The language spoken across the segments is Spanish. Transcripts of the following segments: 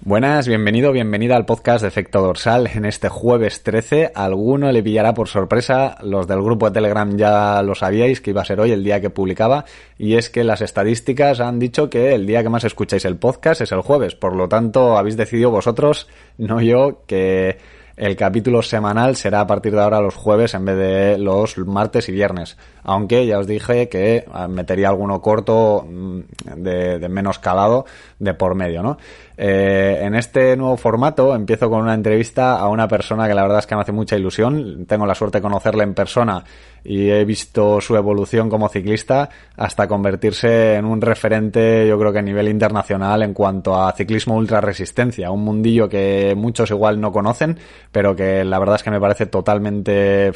Buenas, bienvenida al podcast de Efecto Dorsal en este jueves 13. Alguno le pillará por sorpresa, los del grupo de Telegram ya lo sabíais que iba a ser hoy el día que publicaba, y es que las estadísticas han dicho que el día que más escucháis el podcast es el jueves, por lo tanto habéis decidido vosotros, no yo, que el capítulo semanal será a partir de ahora los jueves en vez de los martes y viernes. Aunque ya os dije que metería alguno corto de menos calado de por medio, ¿no? En este nuevo formato empiezo con una entrevista a una persona que la verdad es que me hace mucha ilusión. Tengo la suerte de conocerle en persona y he visto su evolución como ciclista hasta convertirse en un referente, yo creo que a nivel internacional en cuanto a ciclismo ultra resistencia, un mundillo que muchos igual no conocen, pero que la verdad es que me parece totalmente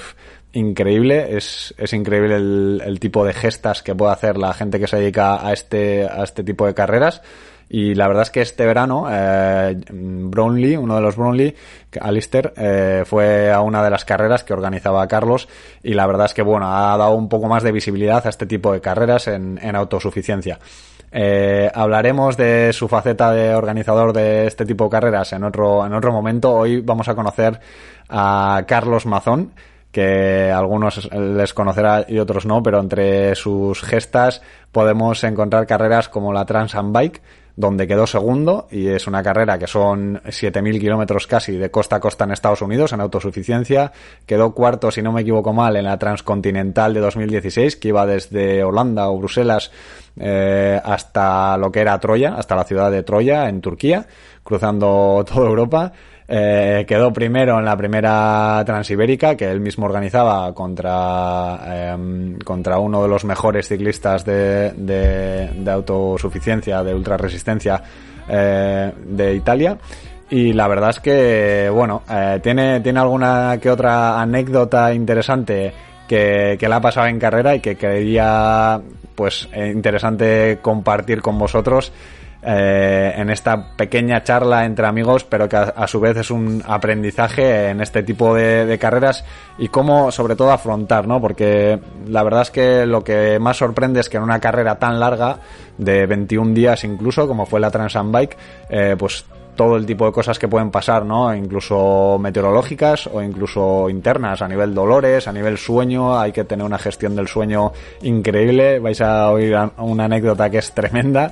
increíble. Es increíble el tipo de gestas que puede hacer la gente que se dedica a este tipo de carreras. Y la verdad es que este verano Brownlee, uno de los Brownlee, Alistair, fue a una de las carreras que organizaba Carlos, y la verdad es que bueno, ha dado un poco más de visibilidad a este tipo de carreras en autosuficiencia. Hablaremos de su faceta de organizador de este tipo de carreras en otro momento. Hoy vamos a conocer a Carlos Mazón, que algunos les conocerá y otros no, pero entre sus gestas podemos encontrar carreras como la Trans Am Bike, donde quedó segundo, y es una carrera que son 7.000 kilómetros casi de costa a costa en Estados Unidos en autosuficiencia. Quedó cuarto, si no me equivoco mal, en la Transcontinental de 2016, que iba desde Holanda o Bruselas hasta lo que era Troya, hasta la ciudad de Troya en Turquía, cruzando toda Europa. Quedó primero en la primera Transibérica, que él mismo organizaba contra uno de los mejores ciclistas de autosuficiencia, de ultrarresistencia de Italia. Y la verdad es que, bueno, tiene alguna que otra anécdota interesante que le ha pasado en carrera y que creía pues interesante compartir con vosotros en esta pequeña charla entre amigos, pero que a su vez es un aprendizaje en este tipo de carreras, y cómo sobre todo afrontar, ¿no? Porque la verdad es que lo que más sorprende es que en una carrera tan larga, de 21 días incluso, como fue la Trans Am Bike, pues todo el tipo de cosas que pueden pasar, ¿no? Incluso meteorológicas o incluso internas, a nivel dolores, a nivel sueño. Hay que tener una gestión del sueño increíble. Vais a oír una anécdota que es tremenda.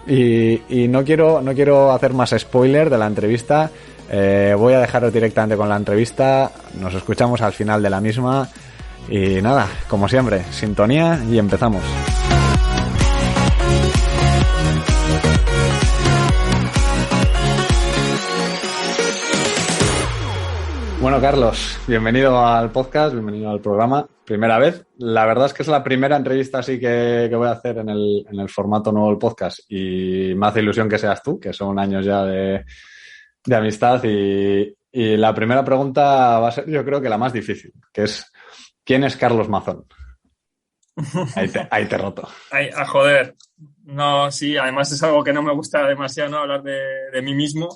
Y no quiero hacer más spoiler de la entrevista. Voy a dejaros directamente con la entrevista. Nos escuchamos al final de la misma. Y nada, como siempre, sintonía y empezamos. Bueno, Carlos, bienvenido al podcast, bienvenido al programa. Primera vez. La verdad es que es la primera entrevista así que voy a hacer en el formato nuevo del podcast, y me hace ilusión que seas tú, que son años ya de amistad, y la primera pregunta va a ser, yo creo que la más difícil, que es ¿quién es Carlos Mazón? Ahí te roto. Ay, a joder. No, sí, además es algo que no me gusta demasiado, ¿no? Hablar de mí mismo.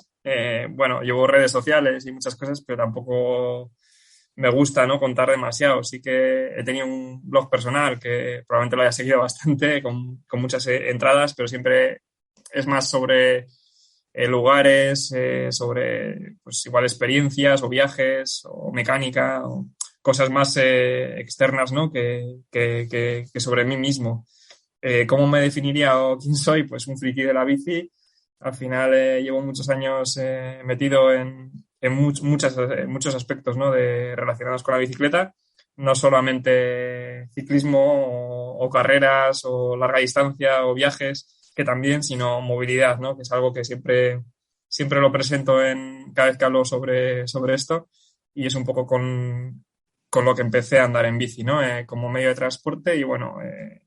Bueno, llevo redes sociales y muchas cosas, pero tampoco me gusta, ¿no? Contar demasiado. Sí que he tenido un blog personal que probablemente lo haya seguido bastante, con muchas entradas, pero siempre es más sobre lugares, sobre, pues igual experiencias o viajes o mecánica o cosas más externas, ¿no? que sobre mí mismo. ¿Cómo me definiría o quién soy? Pues un friki de la bici. Al final llevo muchos años metido en muchos aspectos, ¿no? Relacionados con la bicicleta. No solamente ciclismo o carreras o larga distancia o viajes, que también, sino movilidad, ¿no? Que es algo que siempre lo presento cada vez que hablo sobre esto, y es un poco con lo que empecé a andar en bici, ¿no? Como medio de transporte, y bueno,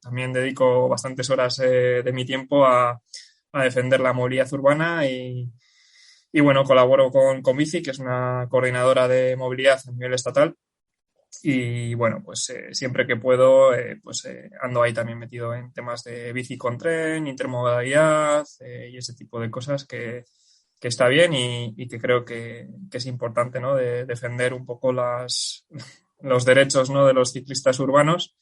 también dedico bastantes horas de mi tiempo a defender la movilidad urbana, y bueno, colaboro con Bici, que es una coordinadora de movilidad a nivel estatal, y bueno, pues siempre que puedo, pues ando ahí también metido en temas de bici con tren, intermodalidad y ese tipo de cosas que está bien, y que creo que es importante, ¿no? De defender un poco los derechos, ¿no? De los ciclistas urbanos.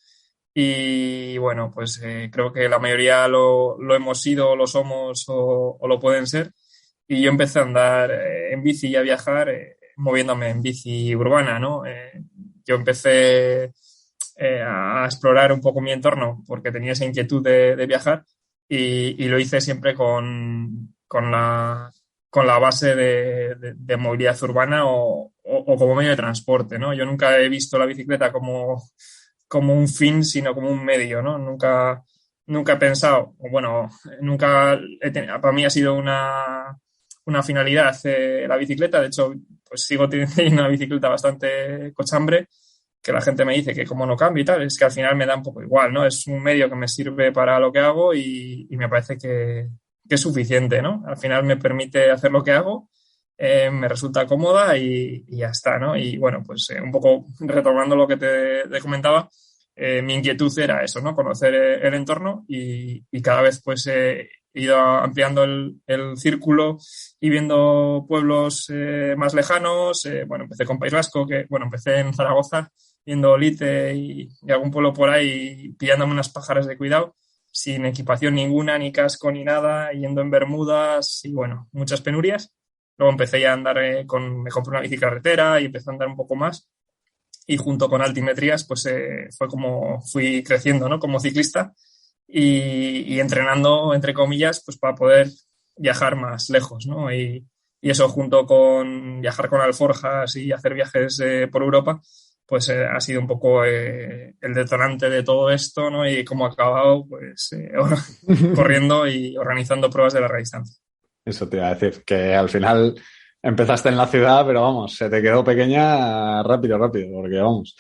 Y bueno, pues creo que la mayoría lo hemos sido, lo somos o lo pueden ser. y yo empecé a andar en bici y a viajar moviéndome en bici urbana, ¿no? Yo empecé a explorar un poco mi entorno porque tenía esa inquietud de viajar y lo hice siempre con la base de movilidad urbana o como medio de transporte, ¿no? Yo nunca he visto la bicicleta como un fin, sino como un medio, ¿no? Nunca he pensado, o bueno, para mí ha sido una finalidad la bicicleta. De hecho, pues sigo teniendo una bicicleta bastante cochambre, que la gente me dice que como no cambio y tal, es que al final me da un poco igual, ¿no? Es un medio que me sirve para lo que hago y me parece que es suficiente, ¿no? Al final me permite hacer lo que hago, me resulta cómoda y ya está, ¿no? Y bueno, pues un poco retomando lo que te comentaba, mi inquietud era eso, ¿no? Conocer el entorno y cada vez pues he ido ampliando el círculo y viendo pueblos más lejanos. Bueno, empecé con País Vasco, empecé en Zaragoza, viendo Olite y algún pueblo por ahí, pillándome unas pájaras de cuidado, sin equipación ninguna, ni casco, ni nada, yendo en bermudas y bueno, muchas penurias. Luego empecé ya a andar me compré una bicicarretera y empecé a andar un poco más. Y junto con altimetrías, pues fue como fui creciendo, ¿no? Como ciclista y entrenando, entre comillas, pues para poder viajar más lejos, ¿no? Y eso junto con viajar con alforjas y hacer viajes por Europa, pues ha sido un poco el detonante de todo esto, ¿no? Y cómo ha acabado, pues ahora corriendo y organizando pruebas de larga distancia. Eso te iba a decir, que al final empezaste en la ciudad, pero vamos, se te quedó pequeña rápido, porque vamos,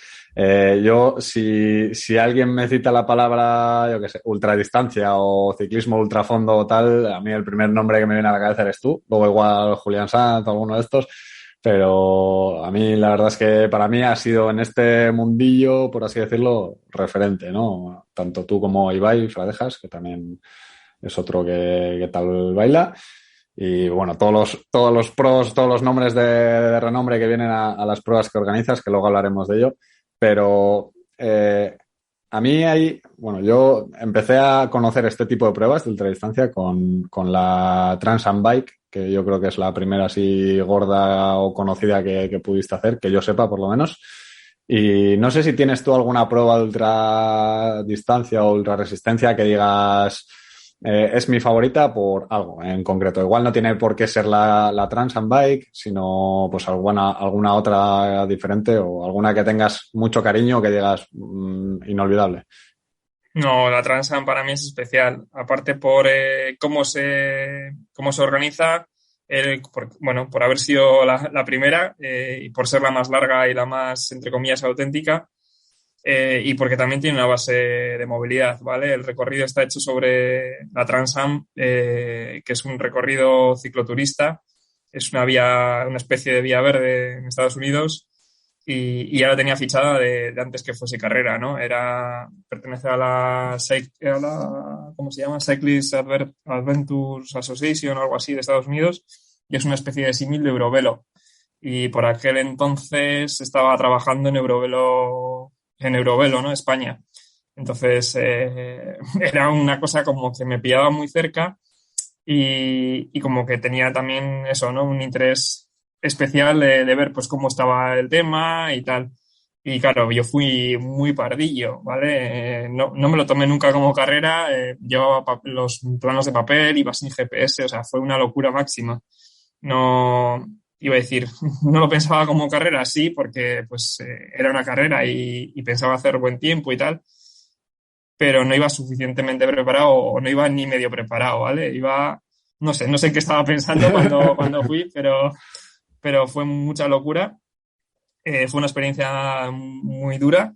yo si alguien me cita la palabra, yo qué sé, ultradistancia o ciclismo ultrafondo o tal, a mí el primer nombre que me viene a la cabeza eres tú, luego igual Julián Sanz o alguno de estos, pero a mí la verdad es que para mí ha sido en este mundillo, por así decirlo, referente, ¿no? Tanto tú como Ibai Fradejas, que también es otro que tal baila. Y bueno, todos los pros, todos los nombres de renombre que vienen a las pruebas que organizas, que luego hablaremos de ello. Pero a mí bueno, yo empecé a conocer este tipo de pruebas de ultradistancia con la Trans Am Bike, que yo creo que es la primera así gorda o conocida que pudiste hacer, que yo sepa por lo menos. Y no sé si tienes tú alguna prueba de ultradistancia o ultraresistencia que digas es mi favorita por algo en concreto. Igual no tiene por qué ser la Trans Am Bike, sino pues alguna otra diferente o alguna que tengas mucho cariño que digas inolvidable. No, la Transam para mí es especial, aparte por cómo se organiza, por haber sido la primera y por ser la más larga y la más, entre comillas, auténtica, y porque también tiene una base de movilidad, ¿vale? El recorrido está hecho sobre la Transam, que es un recorrido cicloturista, es una especie de vía verde en Estados Unidos y ya la tenía fichada de antes que fuese carrera, ¿no? Pertenece ¿cómo se llama? Cyclist Adventures Association o algo así de Estados Unidos y es una especie de símil de Eurovelo. Y por aquel entonces estaba trabajando en Eurovelo, ¿no? España. Entonces, era una cosa como que me pillaba muy cerca y como que tenía también eso, ¿no? Un interés especial de ver pues cómo estaba el tema y tal. Y claro, yo fui muy pardillo, ¿vale? No me lo tomé nunca como carrera, llevaba los planos de papel, iba sin GPS, o sea, fue una locura máxima. No, iba a decir, no lo pensaba como carrera, sí, porque pues era una carrera y pensaba hacer buen tiempo y tal, pero no iba suficientemente preparado o no iba ni medio preparado, ¿vale? No sé qué estaba pensando cuando fui, pero fue mucha locura. Fue una experiencia muy dura,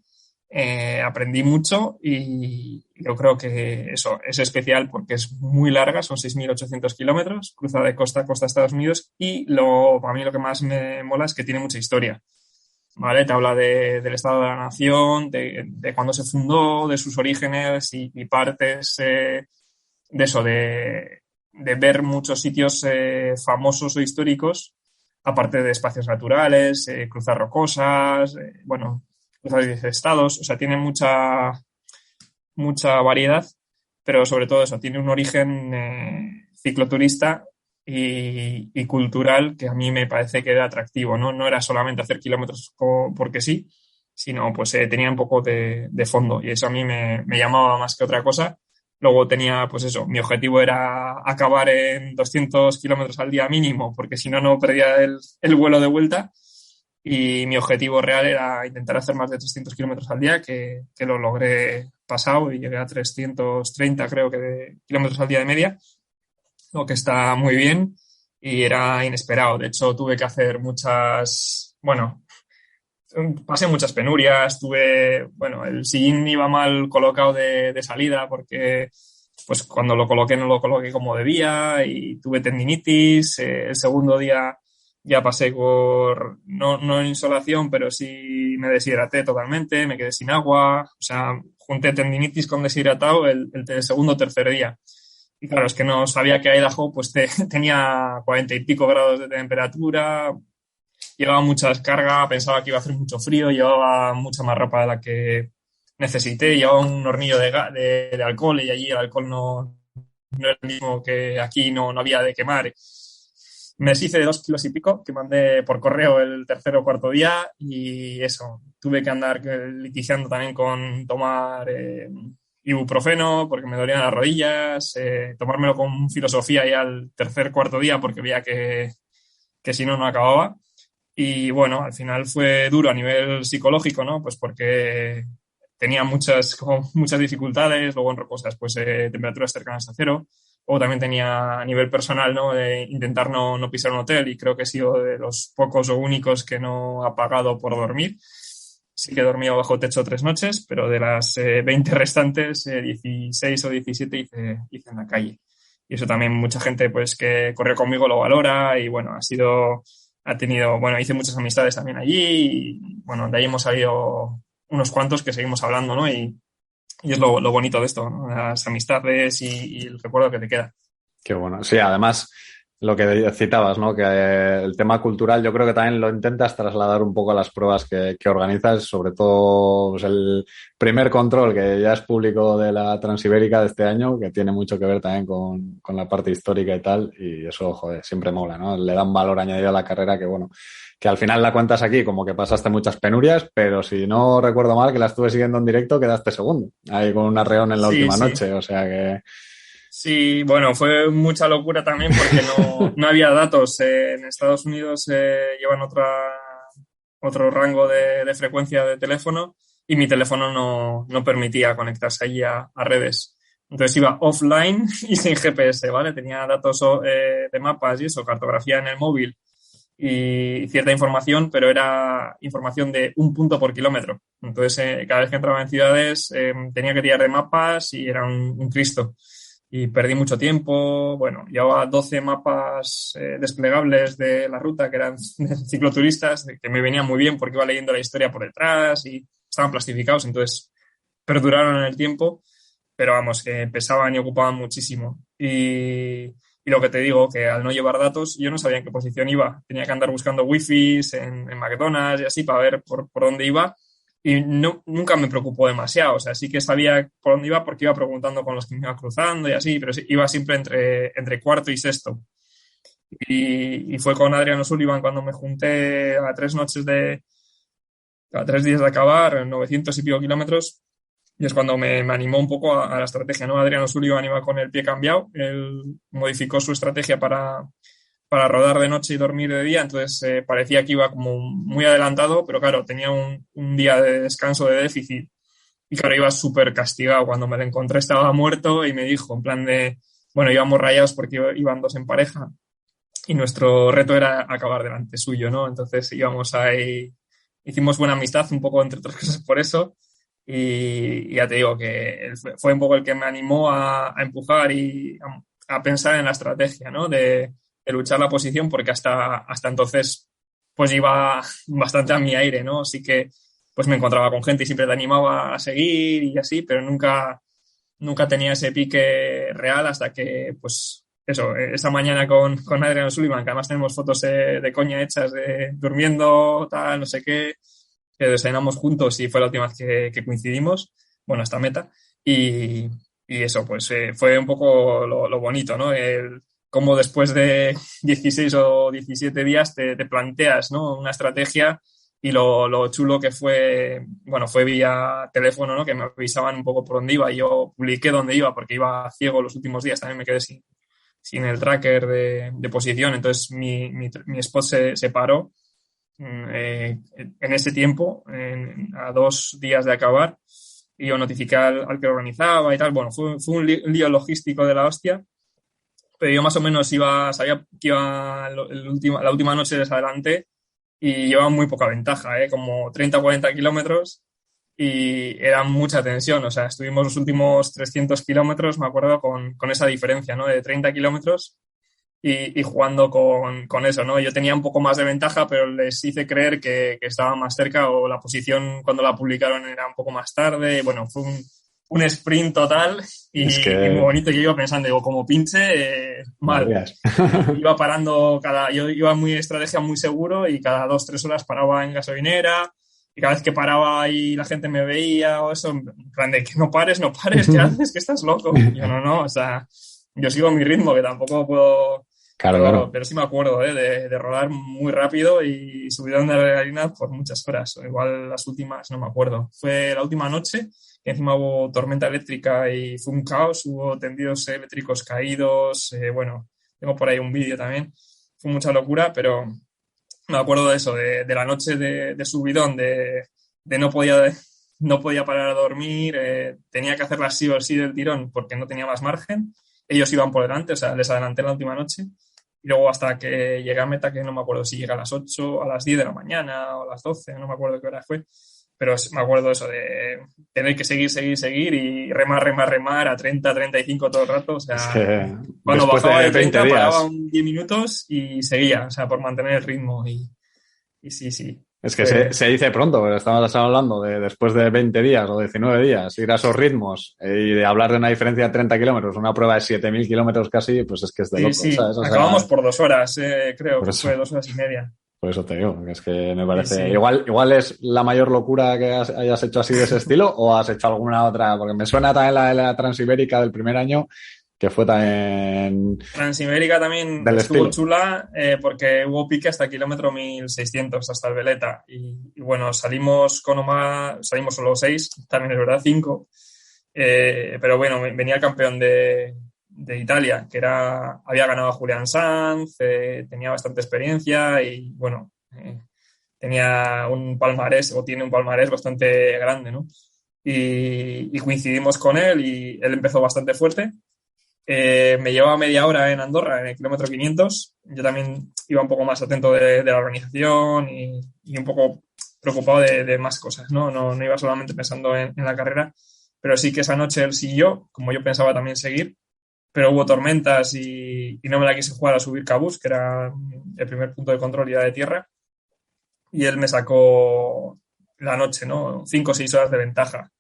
aprendí mucho y yo creo que eso es especial porque es muy larga, son 6.800 kilómetros, cruza de costa a costa Estados Unidos y para mí lo que más me mola es que tiene mucha historia. ¿Vale? Te habla del Estado de la Nación, de cuándo se fundó, de sus orígenes y partes de eso, de ver muchos sitios famosos o históricos, aparte de espacios naturales, cruzar rocosas, cruzar 10 estados, o sea, tiene mucha variedad, pero sobre todo eso, tiene un origen cicloturista y cultural que a mí me parece que era atractivo, ¿no? No era solamente hacer kilómetros porque sí, sino pues tenía un poco de fondo y eso a mí me llamaba más que otra cosa. Luego tenía, pues eso, mi objetivo era acabar en 200 kilómetros al día mínimo, porque si no, no perdía el vuelo de vuelta. Y mi objetivo real era intentar hacer más de 300 kilómetros al día, que lo logré pasado y llegué a 330, creo que, de kilómetros al día de media, lo que está muy bien y era inesperado. De hecho, tuve que hacer bueno, pasé muchas penurias, bueno, el sillín iba mal colocado de salida porque pues cuando lo coloqué no lo coloqué como debía y tuve tendinitis. El segundo día ya pasé no en insolación, pero sí me deshidraté totalmente, me quedé sin agua, o sea, junté tendinitis con deshidratado el segundo o tercer día. Y claro, es que no sabía que Idaho pues tenía 40 y pico grados de temperatura, llevaba mucha descarga, pensaba que iba a hacer mucho frío, llevaba mucha más ropa de la que necesité, llevaba un hornillo de alcohol y allí el alcohol no era el mismo que aquí, no había de quemar. Me deshice de 2 kilos y pico que mandé por correo el tercer o cuarto día y eso, tuve que andar litigando también con tomar ibuprofeno porque me dolían las rodillas, tomármelo con filosofía ya al tercer cuarto día porque veía que si no acababa. Y bueno, al final fue duro a nivel psicológico, ¿no? Pues porque tenía muchas dificultades, luego en cosas, pues temperaturas cercanas a cero. O también tenía a nivel personal, ¿no? De intentar no pisar un hotel y creo que he sido de los pocos o únicos que no ha pagado por dormir. Sí que he dormido bajo techo 3 noches, pero de las 20 restantes, 16 o 17 hice en la calle. Y eso también mucha gente pues que corrió conmigo lo valora y bueno, bueno, hice muchas amistades también allí y bueno, de ahí hemos salido unos cuantos que seguimos hablando, ¿no? Y es lo bonito de esto, ¿no? Las amistades y el recuerdo que te queda. Qué bueno. Sí, además, lo que citabas, ¿no? Que el tema cultural yo creo que también lo intentas trasladar un poco a las pruebas que organizas, sobre todo pues, el primer control que ya es público de la Transibérica de este año, que tiene mucho que ver también con la parte histórica y tal, y eso, joder, siempre mola, ¿no? Le da un valor añadido a la carrera que, bueno, que al final la cuentas aquí como que pasaste muchas penurias, pero si no recuerdo mal, que la estuve siguiendo en directo, quedaste segundo, ahí con un arreón en la Sí, última sí. noche, o sea que... Sí, bueno, fue mucha locura también porque no había datos. En Estados Unidos llevan otro rango de frecuencia de teléfono y mi teléfono no permitía conectarse allí a redes. Entonces iba offline y sin GPS, ¿vale? Tenía datos de mapas y eso, cartografía en el móvil y cierta información, pero era información de un punto por kilómetro. Entonces, cada vez que entraba en ciudades tenía que tirar de mapas y era un Cristo y perdí mucho tiempo. Bueno, llevaba 12 mapas desplegables de la ruta que eran de cicloturistas, que me venían muy bien porque iba leyendo la historia por detrás y estaban plastificados, entonces perduraron en el tiempo, pero vamos, que pesaban y ocupaban muchísimo. Y lo que te digo, que al no llevar datos, yo no sabía en qué posición iba. Tenía que andar buscando wifis en McDonald's y así para ver por dónde iba y nunca me preocupó demasiado. O sea, sí que sabía por dónde iba porque iba preguntando con los que me iba cruzando y así, pero sí, iba siempre entre cuarto y sexto. Y fue con Adriano Sullivan cuando me junté a 3 días de acabar, 900 y pico kilómetros, y es cuando me animó un poco a la estrategia, ¿no? Adriano Sullivan iba con el pie cambiado, él modificó su estrategia para rodar de noche y dormir de día, entonces parecía que iba como muy adelantado, pero claro, tenía un día de descanso de déficit y claro, iba súper castigado. Cuando me lo encontré estaba muerto y me dijo, en plan bueno, íbamos rayados porque iban dos en pareja y nuestro reto era acabar delante suyo, ¿no? Entonces íbamos ahí, hicimos buena amistad un poco, entre otras cosas, por eso. Y ya te digo que él fue un poco el que me animó a empujar y a pensar en la estrategia, ¿no? De luchar la posición, porque hasta entonces pues iba bastante a mi aire, ¿no? Así que pues me encontraba con gente y siempre te animaba a seguir y así, pero nunca tenía ese pique real hasta que, pues, eso, esa mañana con Adrian Sullivan, que además tenemos fotos de coña hechas de durmiendo, tal, no sé qué, que desayunamos juntos y fue la última vez que coincidimos, bueno, esta meta, y eso, pues fue un poco lo bonito, ¿no? cómo después de 16 o 17 días te planteas, ¿no? Una estrategia y lo chulo que fue, bueno, fue vía teléfono, ¿no? Que me avisaban un poco por dónde iba y yo publiqué dónde iba porque iba ciego los últimos días, también me quedé sin el tracker de posición, entonces mi spot se paró en ese tiempo, a 2 días de acabar, y yo notifiqué al que organizaba y tal. Bueno, fue un lío logístico de la hostia, pero yo más o menos sabía que iba la última noche les adelanté y llevaba muy poca ventaja, como 30 o 40 kilómetros y era mucha tensión. O sea, estuvimos los últimos 300 kilómetros, me acuerdo, con esa diferencia, ¿no? De 30 kilómetros y jugando con eso, ¿no? Yo tenía un poco más de ventaja, pero les hice creer que estaba más cerca o la posición cuando la publicaron era un poco más tarde. Bueno, fue un sprint total y muy bonito. Yo iba pensando, digo, como pinche, mal. Iba parando yo iba muy estrategia muy seguro y cada 2-3 horas paraba en gasolinera y cada vez que paraba y la gente me veía o eso, en plan de que no pares, ¿qué haces? Que estás loco. Y yo no, o sea, yo sigo mi ritmo que tampoco puedo... Claro. Pero sí me acuerdo de rodar muy rápido y subidón de adrenalina por muchas horas. Igual las últimas no me acuerdo. Fue la última noche que encima hubo tormenta eléctrica y fue un caos. Hubo tendidos eléctricos caídos. Bueno, tengo por ahí un vídeo también. Fue mucha locura, pero me acuerdo de eso, de la noche de subidón, de no podía parar a dormir. Tenía que hacerla sí o sí del tirón porque no tenía más margen. Ellos iban por delante, o sea, les adelanté la última noche. Y luego hasta que llegué a meta, que no me acuerdo si llega a las 8, a las 10 de la mañana o a las 12, no me acuerdo qué hora fue. Pero me acuerdo eso de tener que seguir y remar a 30, 35 todo el rato. O sea, es que cuando bajaba de 30 días, paraba 10 minutos y seguía, o sea, por mantener el ritmo. Y sí. Es que se dice pronto, pero estamos hablando de después de 20 días o 19 días, ir a esos ritmos y de hablar de una diferencia de 30 kilómetros, una prueba de 7.000 kilómetros casi, pues es que es de loco, ¿sabes? Acabamos por 2 horas, creo que fue 2 horas y media. Por eso te digo, que es que me parece... Sí. Igual es la mayor locura que hayas hecho así de ese estilo o has hecho alguna otra, porque me suena también la Transibérica del primer año, que fue también... Transibérica también estuvo chula porque hubo pique hasta el kilómetro 1600, hasta el Veleta. Y bueno, salimos con Omar, salimos solo 6, también es verdad, 5. Pero bueno, venía el campeón de Italia, que había ganado a Julián Sanz, tenía bastante experiencia y bueno, tenía un palmarés, o tiene un palmarés bastante grande, ¿no? Y coincidimos con él y él empezó bastante fuerte. Me llevaba media hora en Andorra, en el kilómetro 500. Yo también iba un poco más atento de la organización y un poco preocupado de más cosas, ¿no? No iba solamente pensando en la carrera, pero sí que esa noche él siguió, como yo pensaba también seguir, pero hubo tormentas y no me la quise jugar a subir Cabús, que era el primer punto de control ya de tierra, y él me sacó la noche, ¿no? 5 o 6 horas de ventaja.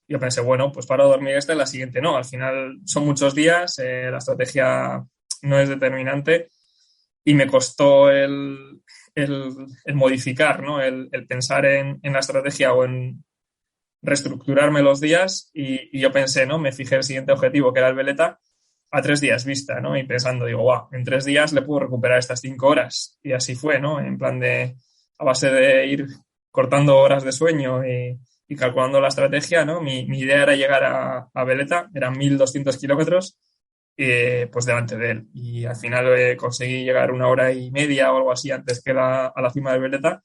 Yo pensé, bueno, pues para dormir esta y la siguiente no. Al final son muchos días, la estrategia no es determinante y me costó el modificar, ¿no? El pensar en la estrategia o en reestructurarme los días y yo pensé, ¿no? Me fijé el siguiente objetivo, que era el Veleta, a 3 días vista, ¿no? Y pensando, digo, wow, en 3 días le puedo recuperar estas 5 horas. Y así fue, ¿no? En plan a base de ir cortando horas de sueño y calculando la estrategia, ¿no? Mi idea era llegar a Veleta, eran 1.200 kilómetros, pues delante de él. Y al final conseguí llegar 1 hora y media o algo así antes que a la cima de Veleta,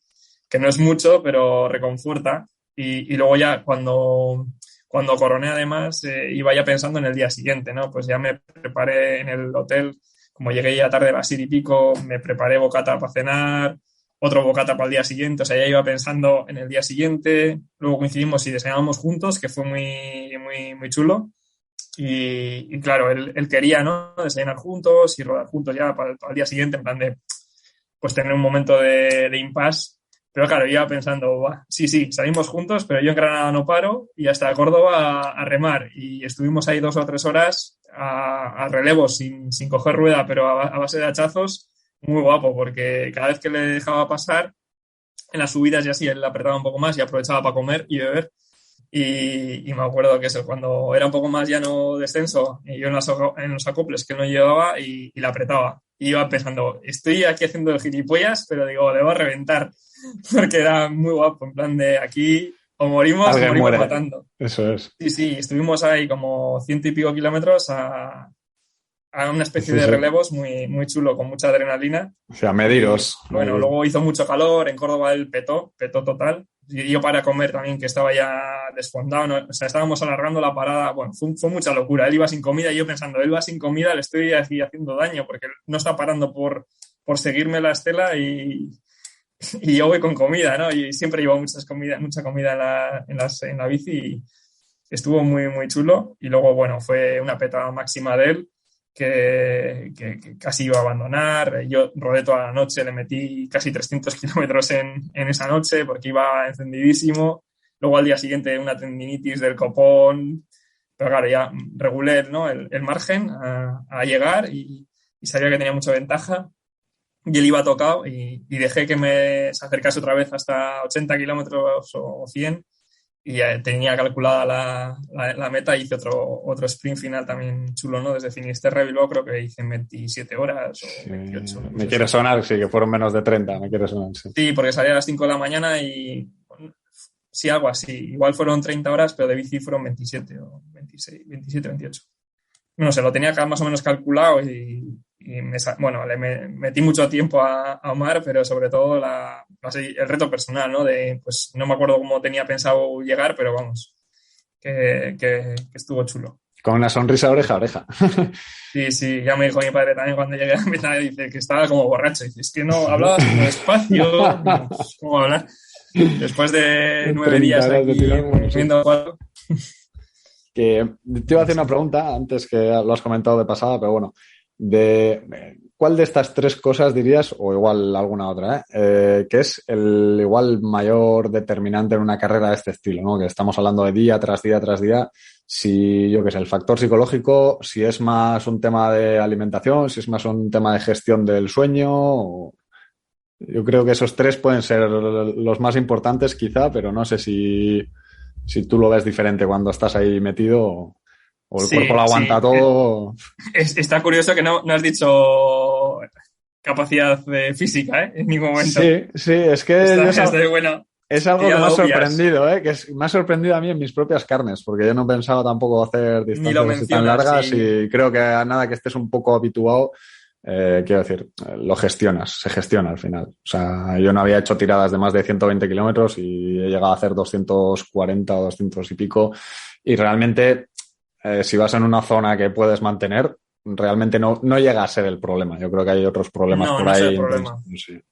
que no es mucho, pero reconforta. Y luego ya cuando coroné además, iba ya pensando en el día siguiente, ¿no? Pues ya me preparé en el hotel, como llegué ya tarde a las 7 y pico, me preparé bocata para cenar, otro bocata para el día siguiente, o sea, ya iba pensando en el día siguiente, luego coincidimos y desayunábamos juntos, que fue muy, muy, muy chulo, y claro, él quería, ¿no? Desayunar juntos y rodar juntos ya para el día siguiente, en plan de, pues tener un momento de impasse, pero claro, iba pensando, sí, salimos juntos, pero yo en Granada no paro y hasta Córdoba a remar, y estuvimos ahí 2 o 3 horas a relevos sin coger rueda, pero a base de hachazos. Muy guapo, porque cada vez que le dejaba pasar, en las subidas ya sí, él apretaba un poco más y aprovechaba para comer y beber. Y me acuerdo que eso, cuando era un poco más llano descenso, y yo en los acoples que no llevaba y la apretaba. Y iba pensando, estoy aquí haciendo el gilipollas, pero digo, le voy a reventar. Porque era muy guapo, en plan de aquí o Alguien morimos muere. matando. Eso es. Sí, sí, estuvimos ahí como 100 y pico kilómetros a una especie Sí, de sí. relevos muy, muy chulo, con mucha adrenalina. O sea, Y mediros. bueno, luego hizo mucho calor, en Córdoba el petó total. Y yo para comer también, que estaba ya desfondado, ¿no? O sea, estábamos alargando la parada. Bueno, fue mucha locura. Él iba sin comida y yo pensando, él va sin comida, le estoy aquí haciendo daño porque no está parando por seguirme la estela y yo voy con comida, ¿no? Y siempre llevo mucha comida en la bici y estuvo muy, muy chulo. Y luego, bueno, fue una petada máxima de él que casi iba a abandonar. Yo rodé toda la noche, le metí casi 300 kilómetros en esa noche porque iba encendidísimo. Luego al día siguiente una tendinitis del copón. Pero claro, ya regulé, ¿no? el margen a llegar y sabía que tenía mucha ventaja y él iba tocado y dejé que se acercase otra vez hasta 80 kilómetros o 100 y tenía calculada la meta. Hice otro sprint final también chulo, ¿no? Desde Finisterre a Bilbao creo que hice en 27 horas o Sí. 28, no Me sé quiere exacto. sonar, sí, que fueron menos de 30. Me quiere sonar, sí. Sí, porque salía a las 5 de la mañana y sí, algo así. Igual fueron 30 horas, pero de bici fueron 27 o 26, 27, 28. No sé, lo tenía más o menos calculado bueno, metí mucho tiempo a Omar, pero sobre todo el reto personal, ¿no? Pues no me acuerdo cómo tenía pensado llegar, pero vamos, que estuvo chulo. Con una sonrisa oreja a oreja. Sí, sí, ya me dijo mi padre también cuando llegué a la meta, dice que estaba como borracho. Dice, es que no, hablabas como despacio. Digo, pues, ¿cómo hablar? Después de 9 30 días horas de aquí tirón, bueno, sí. durmiendo cuatro. Que te iba a hacer una pregunta antes que lo has comentado de pasada, pero bueno, ¿cuál de estas tres cosas dirías, o igual alguna otra, que es el igual mayor determinante en una carrera de este estilo, ¿no? Que estamos hablando de día tras día tras día, si yo qué sé, el factor psicológico, si es más un tema de alimentación, si es más un tema de gestión del sueño, yo creo que esos tres pueden ser los más importantes quizá, pero no sé si tú lo ves diferente cuando estás ahí metido o el cuerpo Sí, lo aguanta sí. todo. Está curioso que no has dicho capacidad física, ¿eh? En ningún momento. Sí, sí, es que Está bueno. es algo que Ya me ha lo obvias, sorprendido, ¿eh? Me ha sorprendido a mí en mis propias carnes, porque yo no pensaba tampoco hacer ni lo distancias así tan mencionas. largas y creo que a nada que estés un poco habituado, quiero decir, lo gestionas, se gestiona al final. O sea, yo no había hecho tiradas de más de 120 kilómetros y he llegado a hacer 240 o 200 y pico y realmente si vas en una zona que puedes mantener, realmente no llega a ser el problema. Yo creo que hay otros problemas No, por no es el ahí problema. intrínsecos. Sí.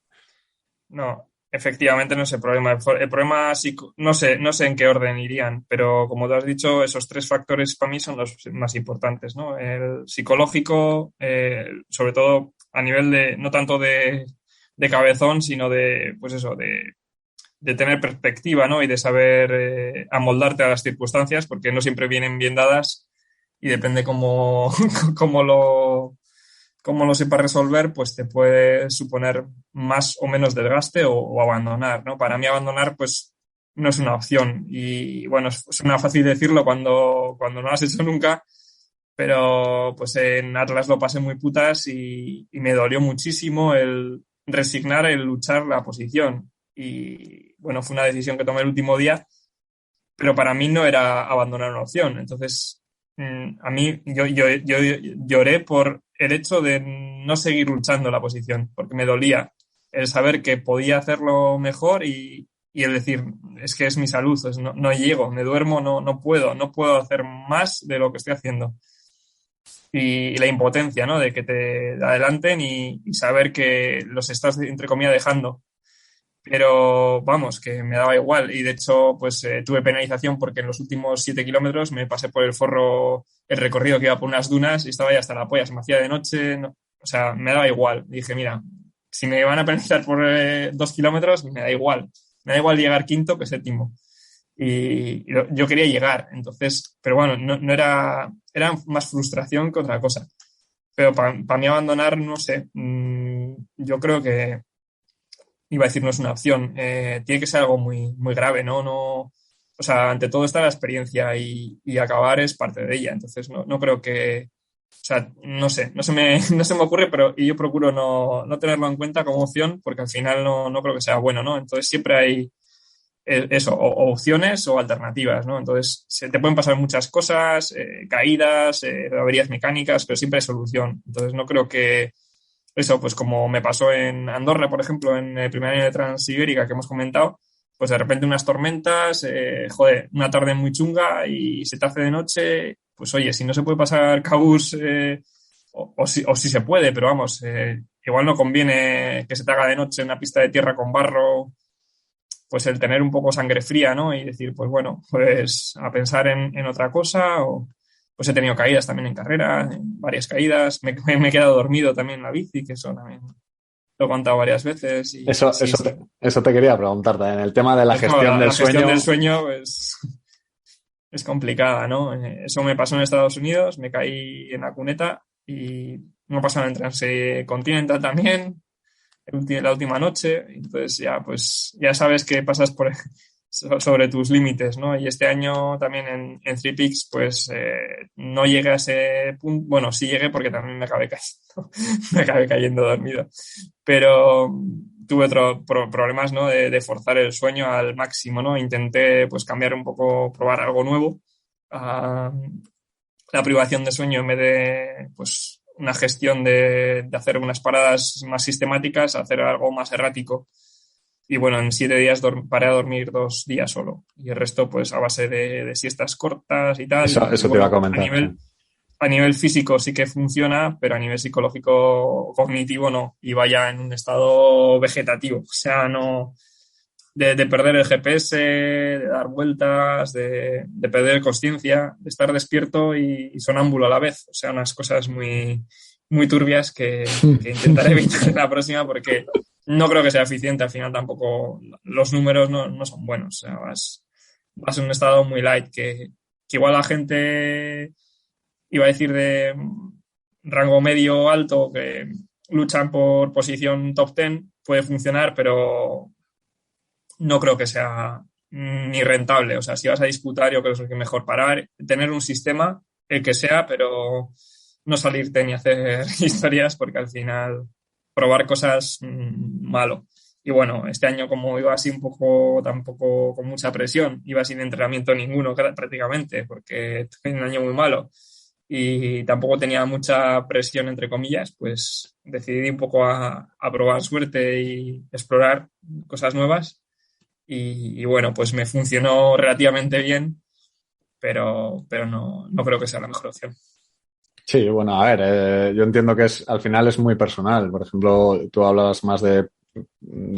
No, efectivamente no es el problema. El problema, no sé en qué orden irían, pero como te has dicho, esos tres factores para mí son los más importantes, ¿no? El psicológico, sobre todo a nivel no tanto de cabezón, sino pues eso, de tener perspectiva, ¿no? Y de saber amoldarte a las circunstancias, porque no siempre vienen bien dadas y depende cómo lo sepas resolver, pues te puede suponer más o menos desgaste o abandonar, ¿no? Para mí abandonar, pues no es una opción y bueno, suena fácil decirlo cuando no lo has hecho nunca, pero pues en Atlas lo pasé muy putas y me dolió muchísimo el resignar, el luchar la posición. Y bueno, fue una decisión que tomé el último día, pero para mí no era abandonar una opción. Entonces, a mí yo lloré por el hecho de no seguir luchando la posición, porque me dolía el saber que podía hacerlo mejor y el decir, es que es mi salud, no llego, me duermo, no puedo hacer más de lo que estoy haciendo. Y la impotencia, ¿no? De que te adelanten y saber que los estás, entre comillas, dejando. Pero vamos, que me daba igual. Y de hecho, pues tuve penalización porque en los últimos 7 kilómetros me pasé por el forro el recorrido que iba por unas dunas y estaba ya hasta la polla. Se me hacía de noche. O sea, me daba igual. Dije, mira, si me van a penalizar por 2 kilómetros, me da igual. Me da igual llegar quinto que séptimo. Y yo quería llegar. Entonces, pero bueno, no era más frustración que otra cosa. Pero para mí abandonar, no sé. Yo creo que iba a decir no es una opción. Tiene que ser algo muy, muy grave, ¿no? No, o sea, ante todo está la experiencia y acabar es parte de ella. Entonces, no creo que, o sea, no sé, no se me ocurre, pero y yo procuro no tenerlo en cuenta como opción porque al final no creo que sea bueno, ¿no? Entonces siempre hay eso, o opciones o alternativas, ¿no? Entonces se te pueden pasar muchas cosas, caídas, averías mecánicas, pero siempre hay solución. Entonces no creo que eso, pues como me pasó en Andorra, por ejemplo, en el primer año de Transibérica que hemos comentado, pues de repente unas tormentas, joder, una tarde muy chunga y se te hace de noche, pues oye, si no se puede pasar cabús, o si se puede, pero vamos, igual no conviene que se te haga de noche en una pista de tierra con barro, pues el tener un poco sangre fría, ¿no? Y decir, pues bueno, pues a pensar en otra cosa, o pues he tenido caídas también en carrera, varias caídas, me he quedado dormido también en la bici, que eso también lo he contado varias veces y Eso, sí, eso sí. te, eso te quería preguntar también. El tema de la Pues no, gestión del la gestión del sueño. sueño es complicada, ¿no? Eso me pasó en Estados Unidos, me caí en la cuneta y me ha pasado en Transcontinental también, la última noche, entonces ya pues ya sabes que pasas por sobre tus límites, ¿no? Y este año también en Three Peaks pues no llegué a ese punto, bueno, sí llegué porque también me acabé cayendo, me acabé cayendo dormido, pero tuve otros problemas, ¿no? De forzar el sueño al máximo, ¿no? Intenté pues cambiar un poco, probar algo nuevo, a la privación de sueño en vez de pues una gestión de hacer unas paradas más sistemáticas, hacer algo más errático. Y bueno, en 7 días paré a dormir 2 días solo. Y el resto, pues a base de siestas cortas y tal. Y Eso te iba a bueno, comentar, sí. a nivel físico sí que funciona, pero a nivel psicológico cognitivo no. Y vaya en un estado vegetativo. O sea, no. De perder el GPS, de dar vueltas, de perder conciencia, de estar despierto y sonámbulo a la vez. O sea, unas cosas muy turbias que intentaré evitar en la próxima porque no creo que sea eficiente. Al final tampoco los números no son buenos. O sea, vas en un estado muy light que igual la gente, iba a decir de rango medio alto, que luchan por posición top 10, puede funcionar, pero no creo que sea ni rentable. O sea, si vas a disputar, yo creo que es mejor parar, tener un sistema, el que sea, pero no salirte ni hacer historias porque al final probar cosas malo. Y bueno, este año como iba así un poco, tampoco con mucha presión, iba sin entrenamiento ninguno prácticamente porque fue un año muy malo y tampoco tenía mucha presión, entre comillas, pues decidí un poco a probar suerte y explorar cosas nuevas y bueno, pues me funcionó relativamente bien, pero no creo que sea la mejor opción. Sí, bueno, a ver, yo entiendo que al final es muy personal. Por ejemplo, tú hablabas más de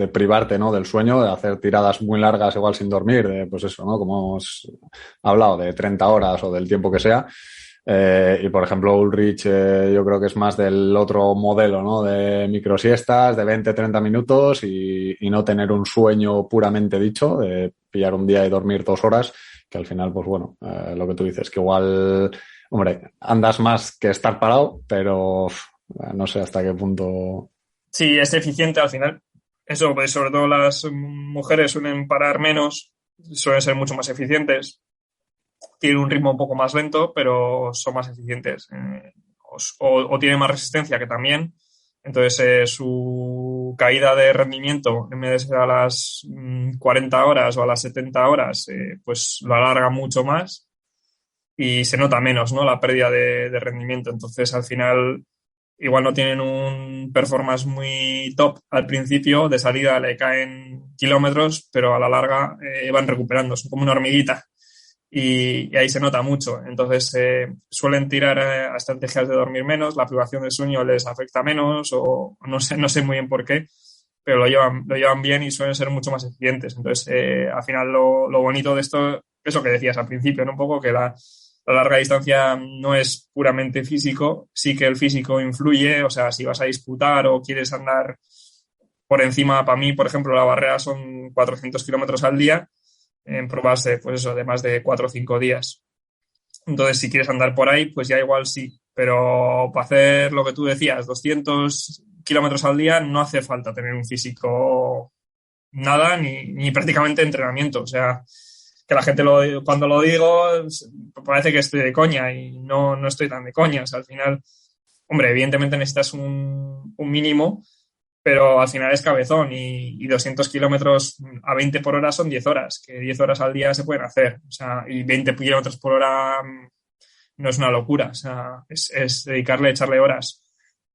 privarte, ¿no? Del sueño, de hacer tiradas muy largas igual sin dormir, de pues eso, ¿no? Como hemos hablado, de 30 horas o del tiempo que sea. Y por ejemplo, Ulrich, yo creo que es más del otro modelo, ¿no? De microsiestas, de 20-30 minutos y no tener un sueño puramente dicho, de pillar un día y dormir 2 horas, que al final, pues bueno, lo que tú dices, que igual, hombre, andas más que estar parado, pero no sé hasta qué punto. Sí, es eficiente al final. Eso, pues sobre todo las mujeres suelen parar menos, suelen ser mucho más eficientes, tienen un ritmo un poco más lento, pero son más eficientes. O tienen más resistencia, que también. Entonces, su caída de rendimiento, en vez de ser a las 40 horas o a las 70 horas, pues lo alarga mucho más y se nota menos, ¿no? La pérdida de rendimiento. Entonces, al final, igual no tienen un performance muy top al principio, de salida le caen kilómetros, pero a la larga van recuperando, son como una hormiguita y ahí se nota mucho. Entonces suelen tirar a estrategias de dormir menos, la privación del sueño les afecta menos o no sé muy bien por qué, pero lo llevan bien y suelen ser mucho más eficientes. Entonces, al final lo bonito de esto, eso que decías al principio, ¿no? Un poco que la larga distancia no es puramente físico, sí que el físico influye, o sea, si vas a disputar o quieres andar por encima, para mí, por ejemplo, la barrera son 400 kilómetros al día en pruebas de, pues eso, de más de 4 o 5 días. Entonces, si quieres andar por ahí, pues ya igual sí, pero para hacer lo que tú decías, 200 kilómetros al día, no hace falta tener un físico nada ni prácticamente entrenamiento. O sea, que la gente cuando lo digo parece que estoy de coña y no estoy tan de coña. O sea, al final, hombre, evidentemente necesitas un mínimo, pero al final es cabezón y 200 kilómetros a 20 por hora son 10 horas, que 10 horas al día se pueden hacer. O sea, y 20 kilómetros por hora no es una locura. O sea, es dedicarle, echarle horas.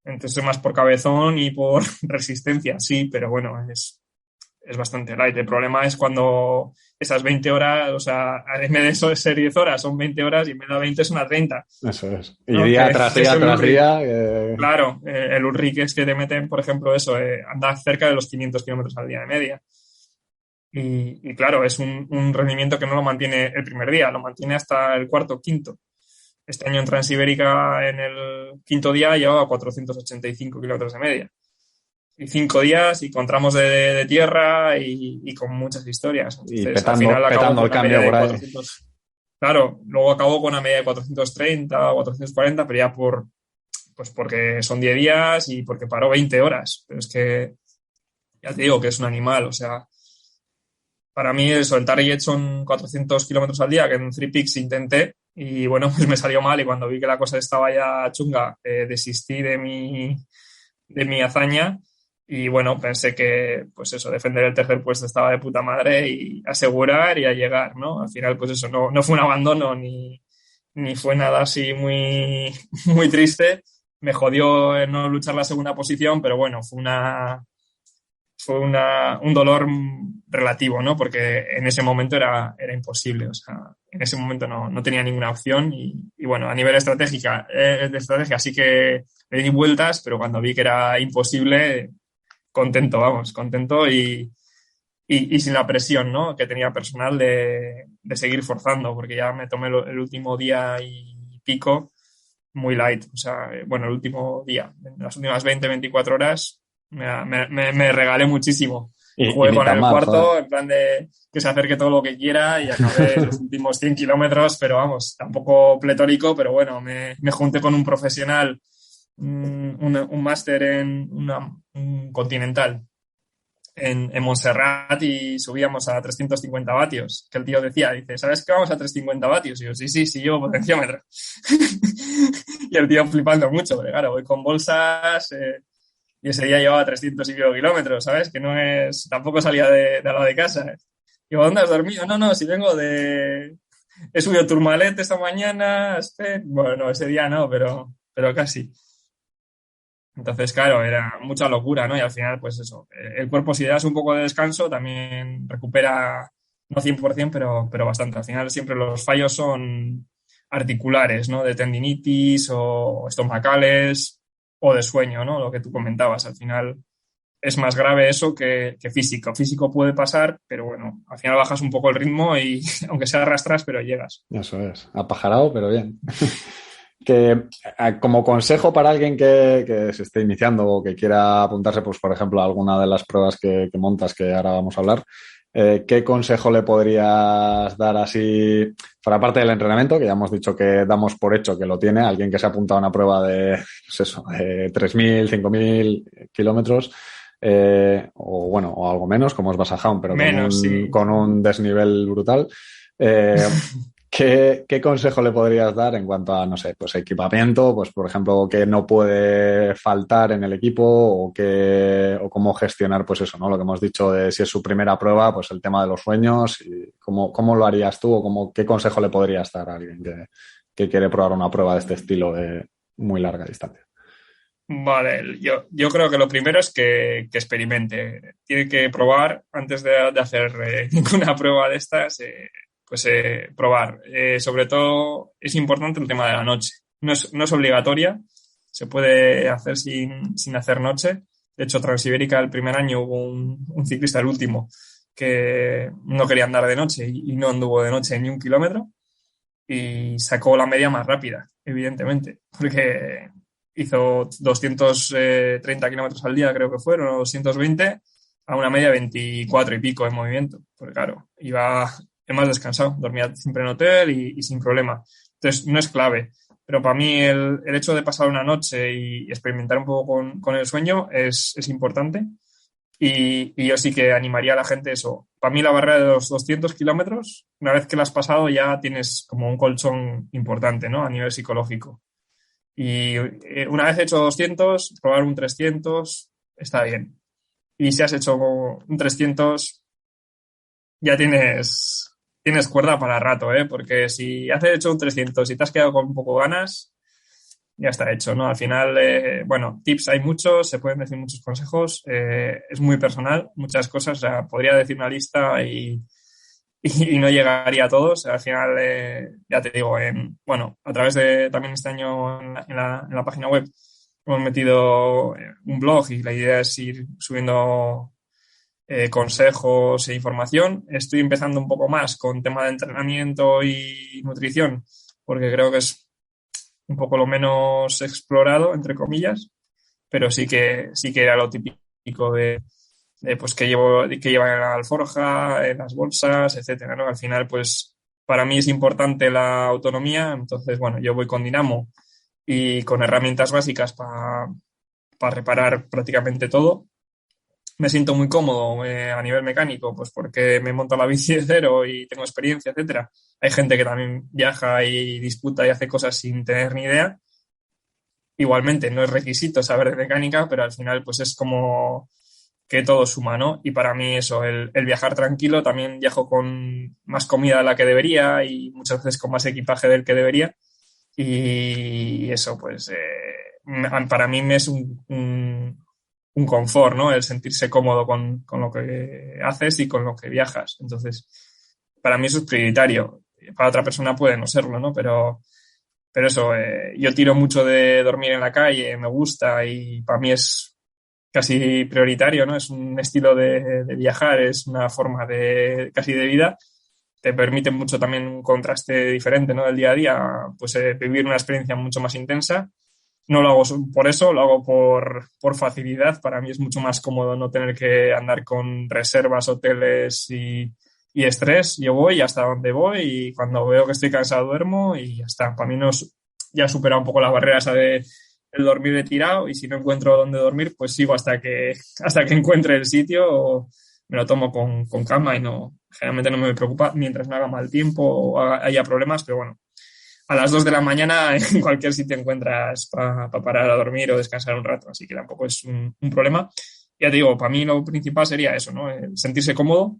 Entonces es más por cabezón y por resistencia, sí, pero bueno, es bastante light. El problema es cuando esas 20 horas, o sea, en vez de eso de ser 10 horas, son 20 horas y en vez de 20 es una 30. Eso es. Y ¿No? día tras día tras día. Claro, el Ulrich es que te meten, por ejemplo, eso, anda cerca de los 500 kilómetros al día de media. Y claro, es un rendimiento que no lo mantiene el primer día, lo mantiene hasta el cuarto, quinto. Este año en Transibérica, en el quinto día, llevaba 485 kilómetros de media. Y 5 días y con tramos de tierra y con muchas historias. Y entonces, al final petando el cambio por ahí. 400. Claro, luego acabó con una media de 430 o 440, pero ya pues porque son 10 días y porque paró 20 horas. Pero es que, ya te digo que es un animal. O sea, para mí eso, el target son 400 kilómetros al día, que en 3 Peaks intenté y bueno, pues me salió mal y cuando vi que la cosa estaba ya chunga, desistí de mi hazaña. Y bueno, pensé que, pues eso, defender el tercer puesto estaba de puta madre y asegurar y a llegar, ¿no? Al final, pues eso, no fue un abandono ni fue nada así muy, muy triste. Me jodió no luchar la segunda posición, pero bueno, fue un dolor relativo, ¿no? Porque en ese momento era imposible, o sea, en ese momento no tenía ninguna opción y bueno, a nivel de estrategia sí que le di vueltas, pero cuando vi que era imposible contento y sin la presión, ¿no? Que tenía personal de seguir forzando, porque ya me tomé el último día y pico muy light, o sea, bueno, el último día, en las últimas 24 horas me regalé muchísimo. Jugué ni con tan el mal, cuarto, joder. en plan de que se acerque todo lo que quiera y acabé los últimos 100 kilómetros, pero vamos, tampoco pletórico, pero bueno, me junté con un profesional, un máster en un continental en Montserrat y subíamos a 350 vatios, que el tío dice, ¿sabes que vamos a 350 vatios? Y yo, sí, llevo potenciómetro. Y el tío flipando mucho, porque claro, voy con bolsas y ese día llevaba 300 y pico kilómetros, ¿sabes? Que no es, tampoco salía de al lado de casa. Digo, ¿dónde has dormido? No, si vengo de... He subido Tourmalet esta mañana, bueno, no, ese día no, pero casi. Entonces, claro, era mucha locura, ¿no? Y al final, pues eso, el cuerpo si le das un poco de descanso también recupera, no 100%, pero bastante. Al final siempre los fallos son articulares, ¿no? De tendinitis o estomacales o de sueño, ¿no? Lo que tú comentabas. Al final es más grave eso que físico. Físico puede pasar, pero bueno, al final bajas un poco el ritmo y aunque sea arrastras, pero llegas. Eso es. Apajarado, pero bien. Que como consejo para alguien que se esté iniciando o que quiera apuntarse, pues por ejemplo, a alguna de las pruebas que montas, que ahora vamos a hablar, ¿qué consejo le podrías dar así, para parte del entrenamiento, que ya hemos dicho que damos por hecho que lo tiene, alguien que se ha apuntado a una prueba de, pues eso, de 3.000, 5.000 kilómetros, o bueno, o algo menos, como es Basa Jaun, pero Menos, sí. con un desnivel brutal? ¿Qué consejo le podrías dar en cuanto a, no sé, pues equipamiento, pues por ejemplo, que no puede faltar en el equipo o cómo gestionar, pues eso, ¿no? Lo que hemos dicho de si es su primera prueba, pues el tema de los sueños y cómo lo harías tú o qué consejo le podrías dar a alguien que quiere probar una prueba de este estilo de muy larga distancia? Vale, yo creo que lo primero es que experimente. Tiene que probar antes de hacer ninguna prueba de estas. Probar. Sobre todo es importante el tema de la noche. No es obligatoria, se puede hacer sin hacer noche. De hecho, Transibérica el primer año hubo un ciclista, el último, que no quería andar de noche y no anduvo de noche ni un kilómetro y sacó la media más rápida, evidentemente, porque hizo 230 kilómetros al día, creo que fueron, o 220, a una media de 24 y pico en movimiento. Porque claro, iba más descansado, dormía siempre en hotel y sin problema. Entonces, no es clave. Pero para mí el hecho de pasar una noche y experimentar un poco con el sueño es importante. Y yo sí que animaría a la gente eso. Para mí la barrera de los 200 kilómetros, una vez que la has pasado ya tienes como un colchón importante, ¿no? A nivel psicológico. Y una vez hecho 200, probar un 300 está bien. Y si has hecho un 300, ya tienes cuerda para rato, ¿eh? Porque si has hecho un 300 y te has quedado con un poco ganas, ya está hecho, ¿no? Al final, bueno, tips hay muchos, se pueden decir muchos consejos, es muy personal, muchas cosas, o sea, podría decir una lista y no llegaría a todos. Al final, ya te digo, bueno, a través de también este año en la página web hemos metido un blog y la idea es ir subiendo consejos e información. Estoy empezando un poco más con tema de entrenamiento y nutrición, porque creo que es un poco lo menos explorado, entre comillas, pero sí que era lo típico de pues que llevan en la alforja, en las bolsas, etcétera, ¿no? Al final, pues para mí es importante la autonomía, entonces, bueno, yo voy con Dinamo y con herramientas básicas para reparar prácticamente todo. Me siento muy cómodo a nivel mecánico, pues porque me monto la bici de cero y tengo experiencia, etcétera. Hay gente que también viaja y disputa y hace cosas sin tener ni idea. Igualmente, no es requisito saber de mecánica, pero al final pues es como que todo suma, ¿no? Y para mí eso, el viajar tranquilo, también viajo con más comida de la que debería y muchas veces con más equipaje del que debería. Y eso, pues, para mí me es un confort, ¿no? El sentirse cómodo con lo que haces y con lo que viajas. Entonces, para mí eso es prioritario. Para otra persona puede no serlo, ¿no? Pero eso, yo tiro mucho de dormir en la calle, me gusta y para mí es casi prioritario, ¿no? Es un estilo de viajar, es una forma casi de vida. Te permite mucho también un contraste diferente, ¿no? Del día a día, pues vivir una experiencia mucho más intensa. No lo hago por eso, lo hago por facilidad. Para mí es mucho más cómodo no tener que andar con reservas, hoteles y estrés. Yo voy hasta donde voy y cuando veo que estoy cansado duermo y ya está. Para mí ya he superado un poco la barrera esa de el dormir de tirado y si no encuentro dónde dormir, pues sigo hasta que encuentre el sitio o me lo tomo con calma y generalmente no me preocupa mientras no haga mal tiempo o haya problemas, pero bueno, a las 2 de la mañana en cualquier sitio encuentras para parar a dormir o descansar un rato, así que tampoco es un problema. Ya te digo, para mí lo principal sería eso, ¿no? El sentirse cómodo,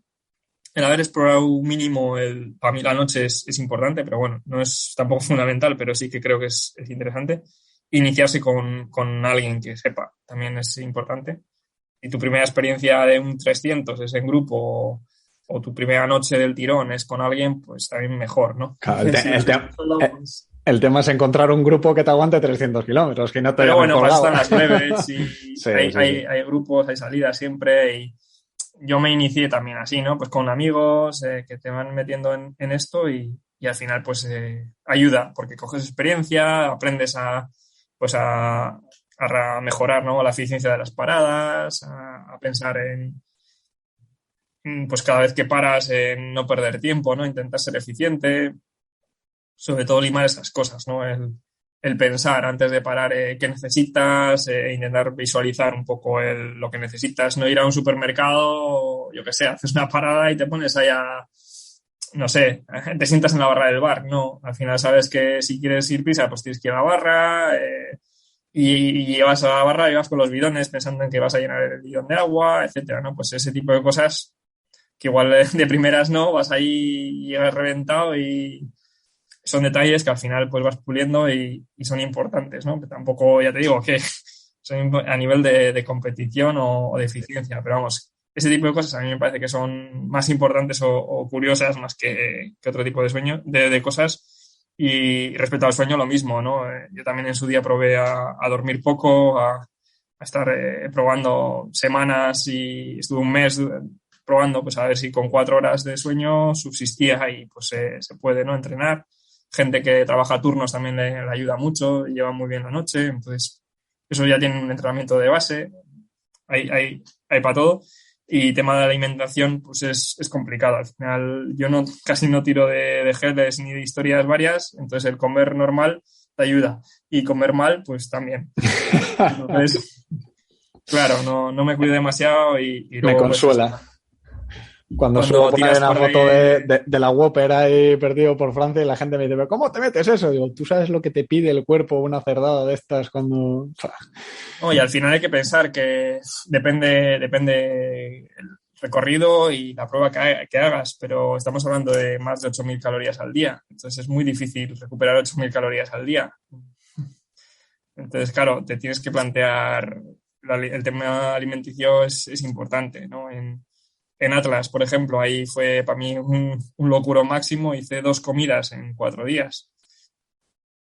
el haber explorado un mínimo, para mí la noche es importante, pero bueno, no es tampoco fundamental, pero sí que creo que es interesante. Iniciarse con alguien que sepa, también es importante. Si tu primera experiencia de un 300 es en grupo o tu primera noche del tirón es con alguien, pues también mejor, ¿no? Claro, Si lo haces solo, pues... el tema es encontrar un grupo que te aguante 300 kilómetros, que no te Pero llamen bueno, para eso colgado. están las breves y Sí, hay, sí, sí. hay, hay grupos, hay salidas siempre y yo me inicié también así, ¿no? Pues con amigos que te van metiendo en esto y al final pues ayuda porque coges experiencia, aprendes pues a mejorar, ¿no? La eficiencia de las paradas, a pensar pues cada vez que paras en no perder tiempo, ¿no? Intentar ser eficiente, sobre todo limar esas cosas, ¿no? El pensar antes de parar qué necesitas, intentar visualizar un poco lo que necesitas, no ir a un supermercado, yo qué sé, haces una parada y te pones allá, no sé, te sientas en la barra del bar, no, al final sabes que si quieres ir prisa, pues tienes que ir a la barra y llevas a la barra y vas con los bidones pensando en que vas a llenar el bidón de agua, etcétera, ¿no? Pues ese tipo de cosas que igual de primeras no, vas ahí y llegas reventado y son detalles que al final pues vas puliendo y son importantes, ¿no? Que tampoco, ya te digo, que son a nivel de competición o de eficiencia, pero vamos, ese tipo de cosas a mí me parece que son más importantes o curiosas más que otro tipo de sueño, de cosas. Y respecto al sueño, lo mismo, ¿no? Yo también en su día probé a dormir poco, a estar probando semanas y estuve un mes probando, pues a ver si con 4 horas de sueño subsistía y pues se puede, ¿no? Entrenar. Gente que trabaja turnos también le ayuda mucho y lleva muy bien la noche, entonces eso ya tiene un entrenamiento de base, hay para todo. Y tema de alimentación, pues es complicado. Al final, yo casi no tiro de geles ni de historias varias, entonces el comer normal te ayuda. Y comer mal, pues también. Entonces, Claro, no me cuido demasiado y Me luego pues consuela. Cuando suelo cuando poner tiras una por foto ahí. de la Whopper ahí perdido por Francia y la gente me dice, "¿Pero cómo te metes eso?" Digo, ¿tú sabes lo que te pide el cuerpo una cerdada de estas cuando... No, y al final hay que pensar que depende el recorrido y la prueba que hagas, pero estamos hablando de más de 8.000 calorías al día. Entonces es muy difícil recuperar 8.000 calorías al día. Entonces, claro, te tienes que plantear, el tema alimenticio es importante, ¿no? En Atlas, por ejemplo, ahí fue para mí un locuro máximo. Hice 2 comidas en 4 días.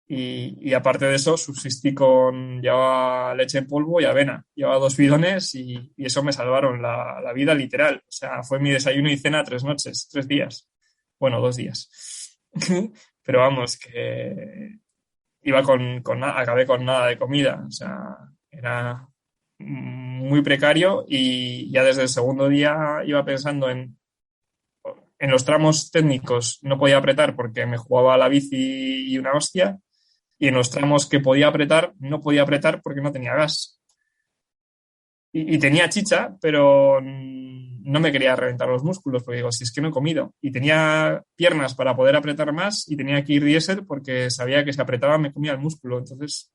Y aparte de eso, subsistí con, llevaba leche en polvo y avena. Llevaba 2 bidones y eso me salvaron la vida literal. O sea, fue mi desayuno y cena 3 noches, 3 días. Bueno, 2 días. Pero vamos, que iba acabé con nada de comida. O sea, era muy precario y ya desde el segundo día iba pensando en los tramos técnicos. No podía apretar porque me jugaba la bici y una hostia, y en los tramos que podía apretar, no podía apretar porque no tenía gas. Y tenía chicha, pero no me quería reventar los músculos, porque digo, si es que no he comido. Y tenía piernas para poder apretar más y tenía que ir diésel porque sabía que si apretaba me comía el músculo. Entonces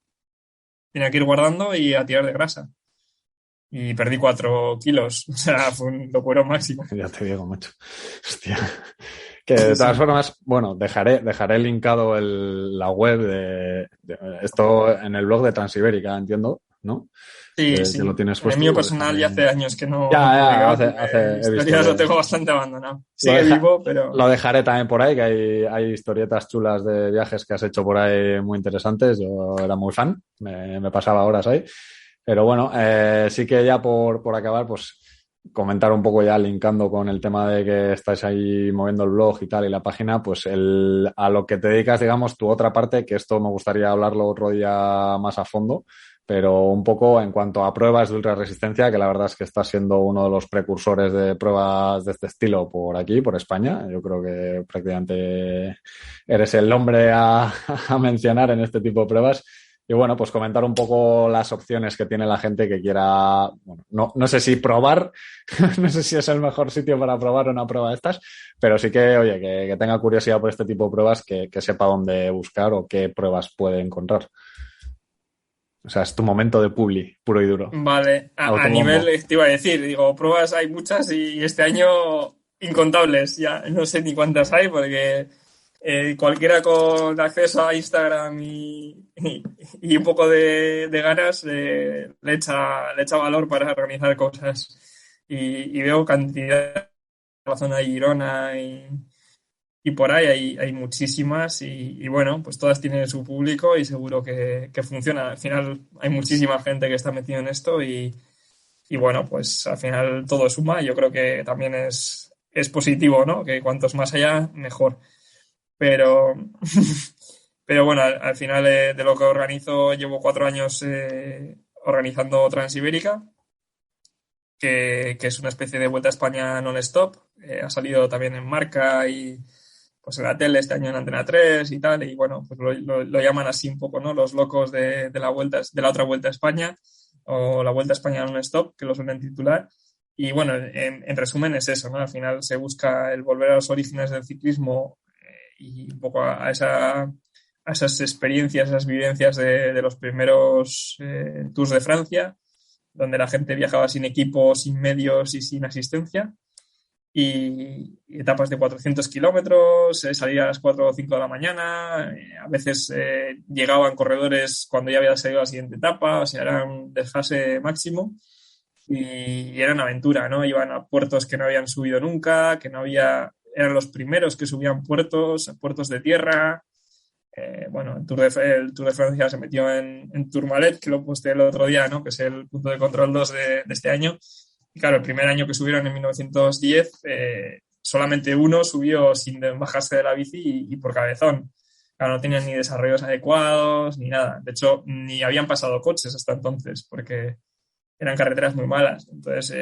tenía que ir guardando y a tirar de grasa. Y perdí 4 kilos. O sea, fue un locuro máximo. Ya te digo, macho. Hostia. Que Sí, de todas sí. formas, bueno, dejaré linkado la web de esto en el blog de Transibérica, entiendo, ¿no? Sí, Que lo sí. tienes En el puesto, mío lo personal ya dejaré. hace años que no Ya, ya, publico, he visto historias lo que tengo bastante abandonado. lo, Sigue vivo, pero lo dejaré también por ahí, que hay historietas chulas de viajes que has hecho por ahí muy interesantes. Yo era muy fan, me pasaba horas ahí. Pero bueno, sí que ya por acabar, pues comentar un poco ya linkando con el tema de que estáis ahí moviendo el blog y tal y la página, pues a lo que te dedicas, digamos, tu otra parte, que esto me gustaría hablarlo otro día más a fondo, pero un poco en cuanto a pruebas de ultrarresistencia, que la verdad es que estás siendo uno de los precursores de pruebas de este estilo por aquí, por España. Yo creo que prácticamente eres el hombre a mencionar en este tipo de pruebas. Y bueno, pues comentar un poco las opciones que tiene la gente que quiera, bueno, no sé si probar, no sé si es el mejor sitio para probar una prueba de estas, pero sí que, oye, que tenga curiosidad por este tipo de pruebas, que sepa dónde buscar o qué pruebas puede encontrar. O sea, es tu momento de publi, puro y duro. vale. A nivel, Autobombo. te iba a decir, digo, pruebas hay muchas y este año incontables. Ya no sé ni cuántas hay porque cualquiera con acceso a Instagram y un poco de ganas le echa valor para organizar cosas. Y veo cantidad en la zona de Girona y por ahí hay muchísimas y bueno, pues todas tienen su público y seguro que funciona. Al final hay muchísima gente que está metida en esto y bueno, pues al final todo suma. Yo creo que también es positivo, ¿no? Que cuantos más haya, mejor. Pero, pero bueno, al final de lo que organizo, llevo 4 años organizando Transibérica, que es una especie de Vuelta a España non-stop. Ha salido también en Marca y pues en la tele este año en Antena 3 y tal, y bueno, pues lo llaman así un poco, ¿no? Los locos de la vuelta, de la otra Vuelta a España, o la Vuelta a España non-stop, que lo suelen titular. Y bueno, en resumen es eso, ¿no? Al final se busca el volver a los orígenes del ciclismo y un poco a esas experiencias, esas vivencias de los primeros Tours de Francia, donde la gente viajaba sin equipo, sin medios y sin asistencia y etapas de 400 kilómetros, salía a las 4 o 5 de la mañana, a veces llegaban corredores cuando ya había salido la siguiente etapa, o sea, era un desfase máximo y era una aventura, ¿no? Iban a puertos que no habían subido nunca, que no había, eran los primeros que subían puertos de tierra. Bueno, el Tour de Francia se metió en Tourmalet, que lo posté el otro día, ¿no? Que es el punto de control 2 de este año. Y claro, el primer año que subieron en 1910, solamente uno subió sin bajarse de la bici y por cabezón. Claro, no tenían ni desarrollos adecuados ni nada. De hecho, ni habían pasado coches hasta entonces, porque eran carreteras muy malas. Entonces,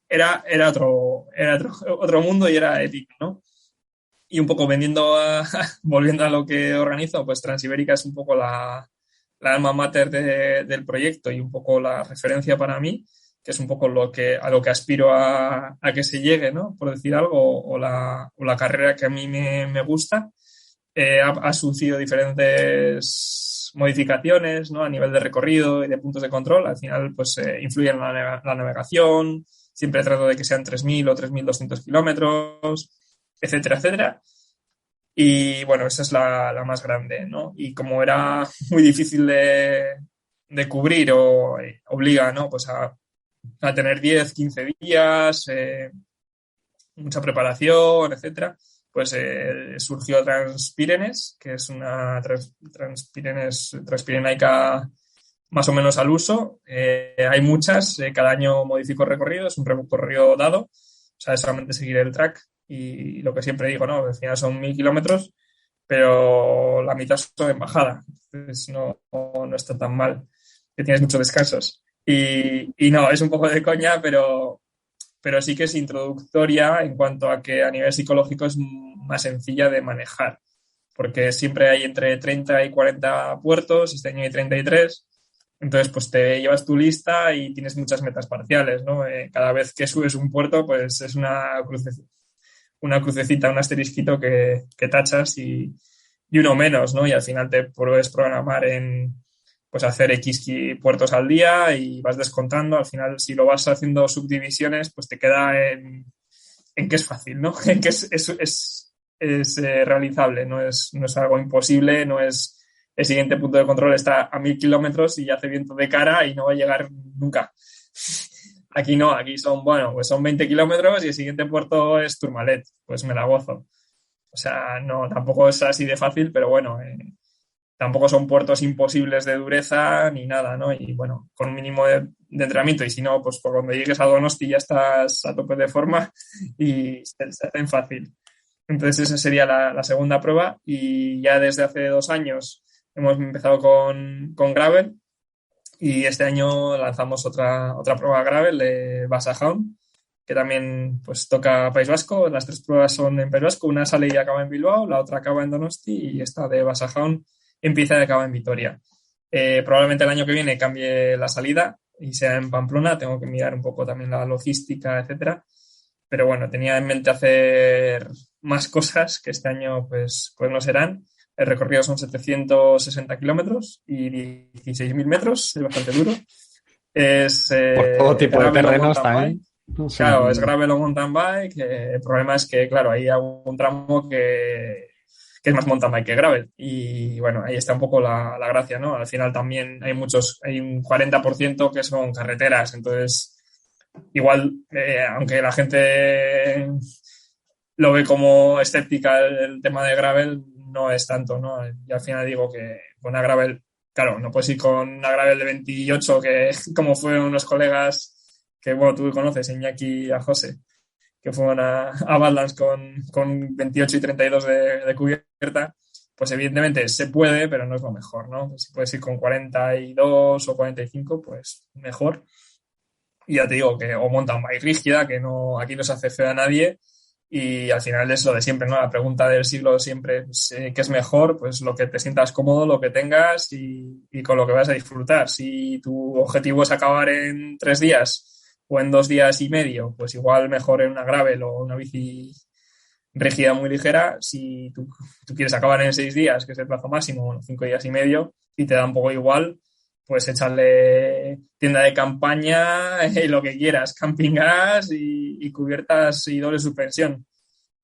era otro mundo y era épico, ¿no? Y un poco volviendo a lo que organizo, pues Transibérica es un poco la alma mater del proyecto y un poco la referencia para mí, que es un poco a lo que aspiro a que se llegue, ¿no? Por decir algo, o la carrera que a mí me gusta. Ha sufrido diferentes modificaciones, ¿no? A nivel de recorrido y de puntos de control. Al final, pues influye en la navegación. Siempre trato de que sean 3.000 o 3.200 kilómetros, etcétera, etcétera. Y bueno, esa es la más grande, ¿no? Y como era muy difícil de cubrir o obliga, ¿no? Pues a tener 10, 15 días, mucha preparación, etcétera, pues surgió Transpirenes, que es una transpirenaica más o menos al uso. Hay muchas, cada año modifico el recorrido, es un recorrido dado, o sea, es solamente seguir el track y lo que siempre digo, ¿no? Al final son 1.000 kilómetros, pero la mitad son en bajada, entonces no está tan mal, que tienes muchos descansos. Y no, es un poco de coña, pero sí que es introductoria en cuanto a que a nivel psicológico es más sencilla de manejar, porque siempre hay entre 30 y 40 puertos, este año hay 33, entonces pues te llevas tu lista y tienes muchas metas parciales, ¿no? Cada vez que subes un puerto pues es una crucecita, un asterisquito que tachas y uno menos, ¿no? Y al final te puedes programar en pues hacer X puertos al día y vas descontando. Al final, si lo vas haciendo subdivisiones, pues te queda en que es fácil, ¿no? En que es realizable, no es algo imposible, no es el siguiente punto de control está a 1.000 kilómetros y hace viento de cara y no va a llegar nunca. Aquí no, aquí pues son 20 kilómetros y el siguiente puerto es Tourmalet, pues me la gozo. O sea, no, tampoco es así de fácil, pero bueno, tampoco son puertos imposibles de dureza ni nada, ¿no? Y bueno, con un mínimo de entrenamiento y si no, pues por cuando llegues a Donosti ya estás a tope de forma y se hacen fácil. Entonces esa sería la segunda prueba y ya desde hace 2 años hemos empezado con gravel y este año lanzamos otra prueba gravel de Basajaun, que también pues toca País Vasco. Las 3 pruebas son en País Vasco, una sale y acaba en Bilbao, la otra acaba en Donosti y esta de Basajaun empieza y acaba en Vitoria. Probablemente el año que viene cambie la salida y sea en Pamplona, tengo que mirar un poco también la logística, etcétera. Pero bueno, tenía en mente hacer más cosas que este año pues no serán. El recorrido son 760 kilómetros y 16.000 metros, es bastante duro. Es Por todo tipo de gravel o terrenos mountain también. bike. Sí. Claro, es gravel o mountain bike. El problema es que, claro, hay un tramo que es más mountain bike que gravel. Y bueno, ahí está un poco la gracia, ¿no? Al final también hay un 40% que son carreteras. Entonces, igual, aunque la gente lo ve como escéptica el tema de gravel, no es tanto, ¿no? Y al final digo que con una gravel, claro, no puedes ir con una gravel de 28, que como fueron unos colegas que, bueno, tú conoces, Iñaki y a José, que fueron a Badlands con 28 y 32 de cubierta, pues evidentemente se puede, pero no es lo mejor, ¿no? Pues si puedes ir con 42 o 45, pues mejor. Y ya te digo que o mountain bike rígida, que no, aquí no se hace feo a nadie, y al final es lo de siempre, ¿no? La pregunta del siglo siempre, pues, ¿qué es mejor? Pues lo que te sientas cómodo, lo que tengas y con lo que vas a disfrutar. Si tu objetivo es acabar en 3 días o en 2 días y medio, pues igual mejor en una gravel o una bici rígida muy ligera. Si tú quieres acabar en 6 días, que es el plazo máximo, bueno, 5 días y medio, y te da un poco igual, pues echarle tienda de campaña, lo que quieras, camping gas y cubiertas y doble suspensión.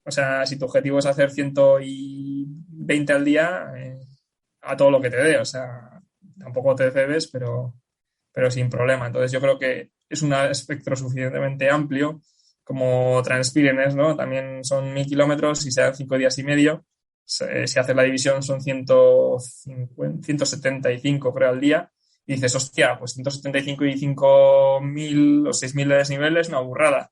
O sea, si tu objetivo es hacer 120 al día, a todo lo que te dé. O sea, tampoco te cebes, pero sin problema. Entonces yo creo que es un espectro suficientemente amplio como Transpirenes, ¿no? También son 1.000 kilómetros y se dan 5 días y medio. Si haces la división son 175, creo, al día. Y dices, hostia, pues 175 y 5.000 o 6.000 de desniveles, una burrada.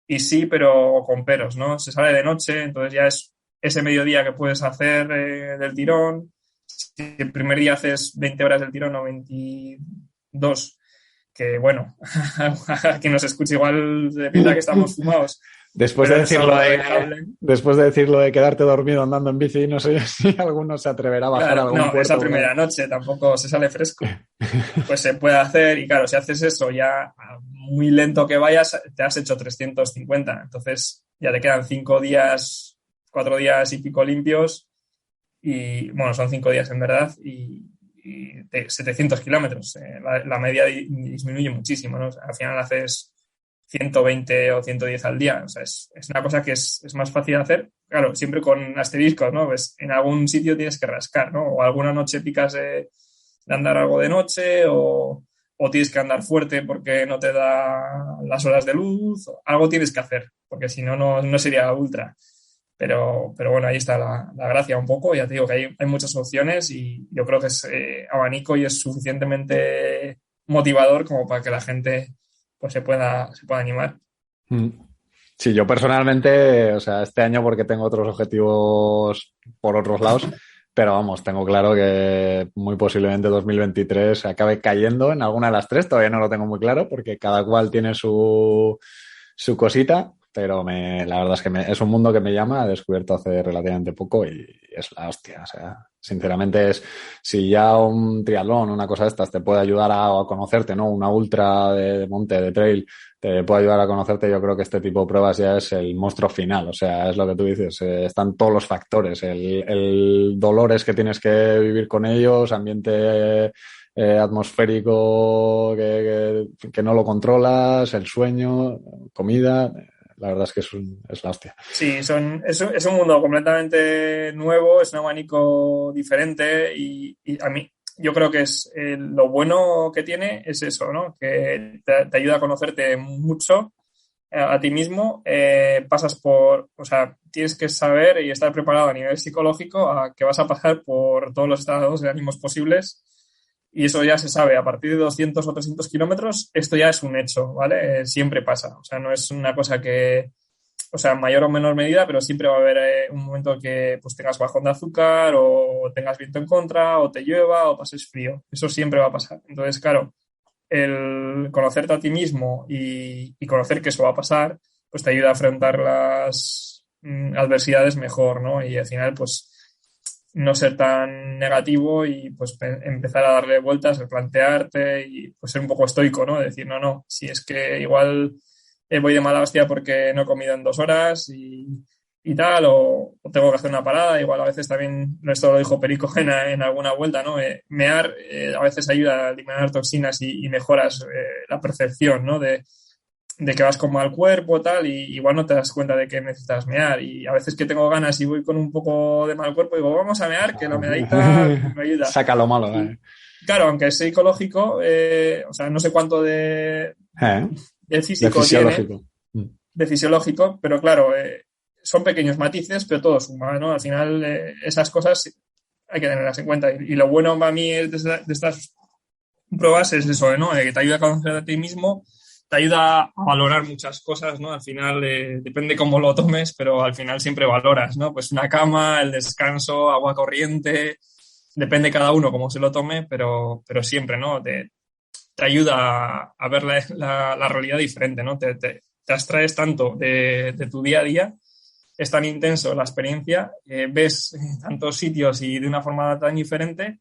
Y sí, pero con peros, ¿no? Se sale de noche, entonces ya es ese mediodía que puedes hacer del tirón. Si el primer día haces 20 horas del tirón o 22, que bueno, a quien nos escuche igual se piensa que estamos fumados, Después pero de el decirlo sábado el cable. después de decirlo de quedarte dormido andando en bici, no sé si alguno se atreverá a bajar a Claro, algún no, esa puerto por ahí. primera noche tampoco se sale fresco. Pues se puede hacer y claro, si haces eso ya muy lento que vayas, te has hecho 350. Entonces ya te quedan 5 días, 4 días y pico limpios y bueno, son 5 días en verdad y 700 kilómetros. La media disminuye muchísimo, ¿no? O sea, al final haces 120 o 110 al día. O sea, es una cosa que es más fácil de hacer. Claro, siempre con asteriscos, ¿no? Pues en algún sitio tienes que rascar, ¿no? O alguna noche picas de andar algo de noche o tienes que andar fuerte porque no te da las horas de luz. Algo tienes que hacer, porque si no, no sería ultra. Pero bueno, ahí está la gracia un poco. Ya te digo que hay muchas opciones y yo creo que es abanico y es suficientemente motivador como para que la gente pues se pueda animar. Mm. Sí, yo personalmente, o sea, este año porque tengo otros objetivos por otros lados, pero vamos, tengo claro que muy posiblemente 2023 acabe cayendo en alguna de las tres, todavía no lo tengo muy claro porque cada cual tiene su cosita, pero la verdad es que es un mundo que me llama, he descubierto hace relativamente poco y es la hostia, o sea, sinceramente si ya un triatlón, una cosa de estas te puede ayudar a conocerte, ¿no? Una ultra de monte, de trail, te puede ayudar a conocerte, yo creo que este tipo de pruebas ya es el monstruo final, o sea, es lo que tú dices, están todos los factores, el dolores que tienes que vivir con ellos, ambiente atmosférico que no lo controlas, el sueño, comida, la verdad es que es la hostia. Sí, es un mundo completamente nuevo, es un abanico diferente y a mí yo creo que es lo bueno que tiene es eso, ¿no? Que te ayuda a conocerte mucho a ti mismo, o sea, tienes que saber y estar preparado a nivel psicológico a que vas a pasar por todos los estados de ánimos posibles y eso ya se sabe. A partir de 200 o 300 kilómetros, esto ya es un hecho, ¿vale? Siempre pasa. O sea, no es una cosa o sea, en mayor o menor medida, pero siempre va a haber un momento que pues tengas bajón de azúcar o tengas viento en contra o te llueva o pases frío. Eso siempre va a pasar. Entonces, claro, el conocerte a ti mismo y conocer que eso va a pasar, pues te ayuda a afrontar las adversidades mejor, ¿no? Y al final, pues no ser tan negativo y pues empezar a darle vueltas, a plantearte y pues ser un poco estoico, ¿no? Decir, no, si es que igual voy de mala hostia porque no he comido en 2 horas y tal, o tengo que hacer una parada, igual a veces también, esto lo dijo Perico en alguna vuelta, ¿no? Mear a veces ayuda a eliminar toxinas y mejoras la percepción, ¿no? De que vas con mal cuerpo, tal, y igual no te das cuenta de que necesitas mear. Y a veces que tengo ganas y voy con un poco de mal cuerpo, digo, vamos a mear, que la meadita me ayuda. Saca lo malo, Y claro, aunque es psicológico, o sea, no sé cuánto de de físico tiene, fisiológico. de fisiológico, pero claro, son pequeños matices, pero todo suma, ¿no? Al final, esas cosas hay que tenerlas en cuenta. Y lo bueno para mí de estas pruebas es eso, ¿no? Que te ayuda a conocer a ti mismo, te ayuda a valorar muchas cosas, ¿no? Al final, depende cómo lo tomes, pero al final siempre valoras, ¿no? Pues una cama, el descanso, agua corriente, depende cada uno cómo se lo tome, pero siempre, ¿no? Te ayuda a ver la realidad diferente, ¿no? Te abstraes tanto de tu día a día, es tan intenso la experiencia, ves tantos sitios y de una forma tan diferente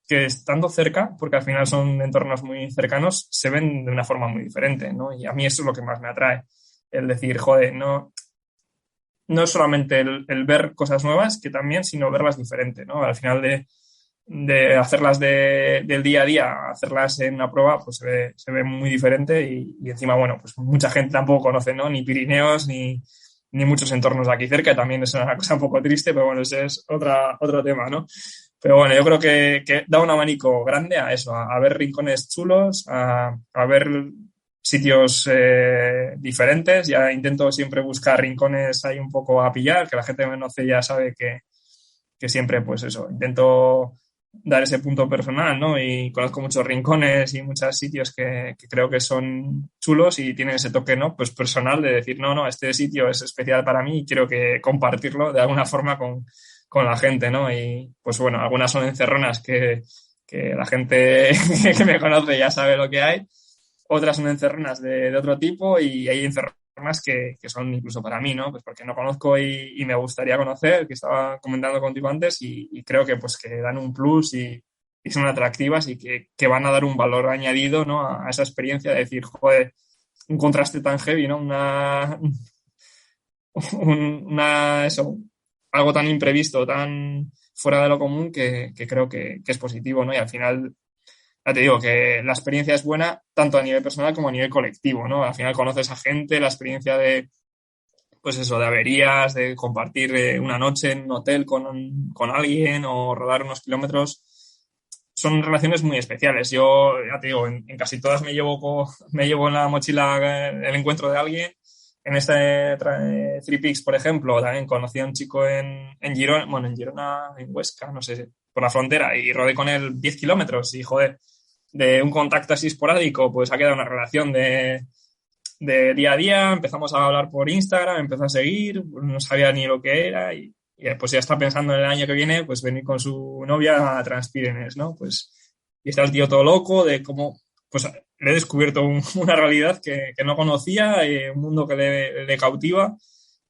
que estando cerca, porque al final son entornos muy cercanos, se ven de una forma muy diferente, ¿no? Y a mí eso es lo que más me atrae, el decir, joder, no es solamente el ver cosas nuevas, que también, sino verlas diferente, ¿no? Al final de hacerlas del día a día, hacerlas en una prueba, pues se ve muy diferente y encima, bueno, pues mucha gente tampoco conoce, ¿no? Ni Pirineos, ni muchos entornos de aquí cerca, también es una cosa un poco triste, pero bueno, ese es otro tema, ¿no? Pero bueno, yo creo que da un abanico grande a eso, a ver rincones chulos, a ver sitios diferentes. Ya intento siempre buscar rincones ahí un poco a pillar, que la gente que me conoce ya sabe que siempre, pues eso, intento dar ese punto personal, ¿no? Y conozco muchos rincones y muchos sitios que creo que son chulos y tienen ese toque, ¿no? Pues personal de decir, no, este sitio es especial para mí y quiero compartirlo de alguna forma con la gente, ¿no? Y pues bueno, algunas son encerronas que la gente que me conoce ya sabe lo que hay, otras son encerronas de otro tipo y hay encerronas personas que son incluso para mí, ¿no? Pues porque no conozco y me gustaría conocer, que estaba comentando contigo antes, y creo que pues que dan un plus y son atractivas y que van a dar un valor añadido, ¿no? A esa experiencia de decir, joder, un contraste tan heavy, ¿no? Eso, algo tan imprevisto, tan fuera de lo común que creo que es positivo, ¿no? Y al final, ya te digo que la experiencia es buena tanto a nivel personal como a nivel colectivo, ¿no? Al final conoces a gente, la experiencia de, pues eso, de averías, de compartir una noche en un hotel con alguien o rodar unos kilómetros. Son relaciones muy especiales. Yo, ya te digo, en casi todas me llevo en la mochila el encuentro de alguien. En este Three Peaks, por ejemplo, también conocí a un chico en Girona, bueno, en Girona, en Huesca, no sé, por la frontera, y rodé con él 10 kilómetros y, joder, de un contacto así esporádico, pues ha quedado una relación de día a día. Empezamos a hablar por Instagram, empezó a seguir, no sabía ni lo que era y pues ya está pensando en el año que viene, pues venir con su novia a Transpirenes, ¿no? Pues, y está el tío todo loco de cómo, pues le he descubierto una realidad que no conocía, un mundo que le cautiva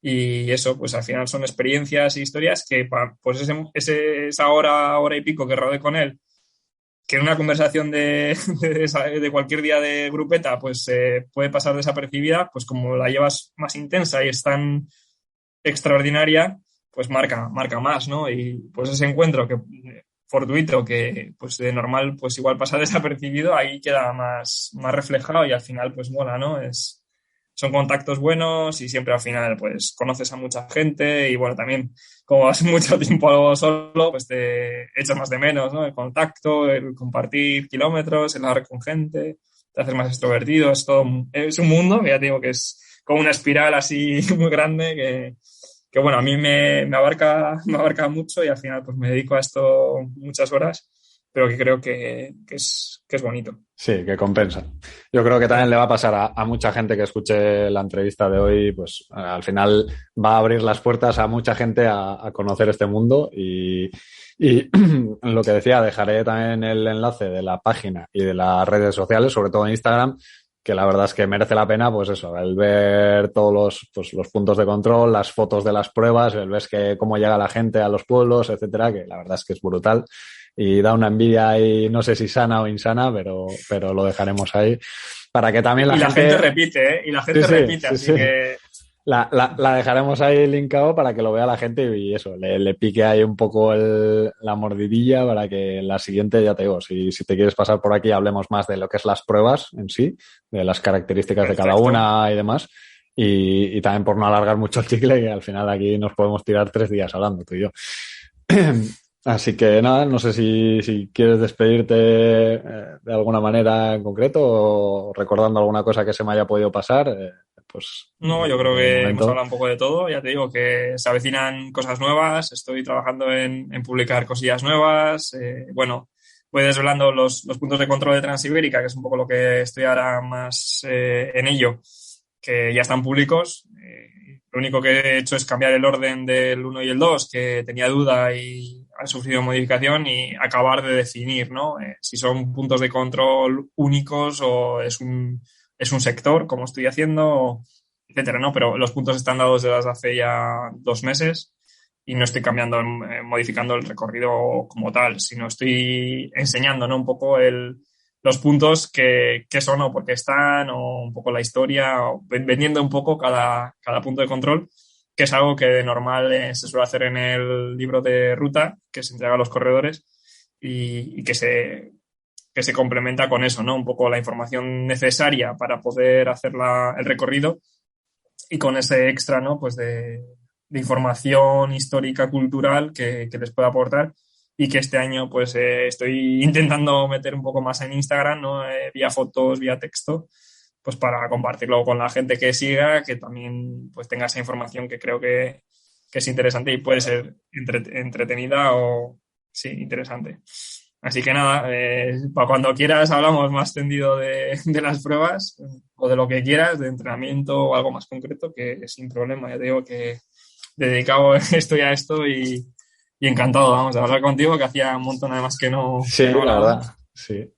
y eso, pues al final son experiencias e historias que, pues esa hora y pico que rodé con él, que en una conversación de cualquier día de grupeta, pues puede pasar desapercibida, pues como la llevas más intensa y es tan extraordinaria, pues marca más, ¿no? Y pues ese encuentro que fortuito, que pues de normal pues igual pasa desapercibido, ahí queda más reflejado y al final pues mola, ¿no? Son contactos buenos y siempre al final pues conoces a mucha gente y bueno, también como vas mucho tiempo solo, pues te echas más de menos, ¿no? El contacto, el compartir kilómetros, el hablar con gente, te haces más extrovertido, es un mundo que ya te digo que es como una espiral así muy grande que bueno, a mí me abarca mucho y al final pues me dedico a esto muchas horas, pero que creo que es bonito. Sí, que compensa. Yo creo que también le va a pasar a mucha gente que escuche la entrevista de hoy, pues al final va a abrir las puertas a mucha gente a conocer este mundo y lo que decía, dejaré también el enlace de la página y de las redes sociales, sobre todo en Instagram, que la verdad es que merece la pena, pues eso, el ver todos los puntos de control, las fotos de las pruebas, el ver cómo llega la gente a los pueblos, etcétera, que la verdad es que es brutal. Y da una envidia ahí, no sé si sana o insana, pero lo dejaremos ahí. Para que también la gente repite, ¿eh? Y la gente repite, así que... La dejaremos ahí linkado para que lo vea la gente y eso, le pique ahí un poco la mordidilla para que en la siguiente, ya te digo, si te quieres pasar por aquí, hablemos más de lo que es las pruebas en sí, de las características de cada una y demás. Y también por no alargar mucho el chicle, que al final aquí nos podemos tirar 3 días hablando tú y yo. Así que nada, no sé si quieres despedirte de alguna manera en concreto o recordando alguna cosa que se me haya podido pasar, pues... No, yo creo que hemos hablado un poco de todo. Ya te digo que se avecinan cosas nuevas, estoy trabajando en publicar cosillas nuevas. Bueno, voy desvelando los puntos de control de Transibérica, que es un poco lo que estoy ahora más en ello, que ya están públicos. Lo único que he hecho es cambiar el orden del 1 y el 2, que tenía duda y han sufrido modificación, y acabar de definir, ¿no? Si son puntos de control únicos o es un sector, como estoy haciendo, etcétera, ¿no? Pero los puntos están dados desde hace ya 2 meses y no estoy cambiando, modificando el recorrido como tal, sino estoy enseñando, ¿no? Un poco los puntos que son o por qué están, o un poco la historia, o vendiendo un poco cada punto de control, que es algo que de normal se suele hacer en el libro de ruta que se entrega a los corredores y que se complementa con eso, ¿no? Un poco la información necesaria para poder hacer el recorrido y con ese extra, ¿no? Pues de información histórica, cultural que les pueda aportar. Y que este año pues estoy intentando meter un poco más en Instagram, ¿no? Vía fotos, vía texto, pues para compartirlo con la gente que siga, que también pues tenga esa información que creo que es interesante y puede ser entretenida o, sí, interesante. Así que nada, para cuando quieras hablamos más tendido de las pruebas o de lo que quieras, de entrenamiento o algo más concreto, que sin problema. Ya te digo que dedicado estoy a esto y encantado, vamos, de hablar contigo, que hacía un montón además que no... Sí, que no la verdad, sí.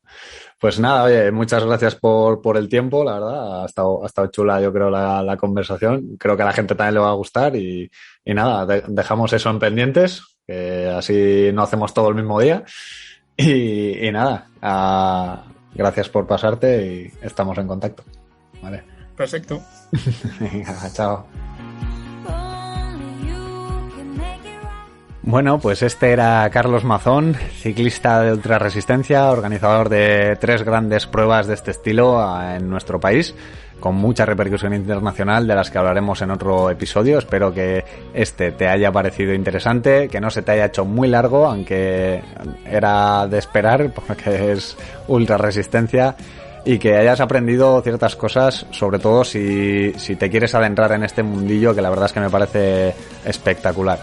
Pues nada, oye, muchas gracias por el tiempo, la verdad. Ha estado chula, yo creo, la conversación. Creo que a la gente también le va a gustar y nada, dejamos eso en pendientes, que así no hacemos todo el mismo día. Y nada, gracias por pasarte y estamos en contacto. Vale. Perfecto. Venga, chao. Bueno, pues este era Carlos Mazón, ciclista de ultrarresistencia, organizador de 3 grandes pruebas de este estilo en nuestro país, con mucha repercusión internacional de las que hablaremos en otro episodio. Espero que este te haya parecido interesante, que no se te haya hecho muy largo, aunque era de esperar porque es ultrarresistencia, y que hayas aprendido ciertas cosas, sobre todo si te quieres adentrar en este mundillo, que la verdad es que me parece espectacular.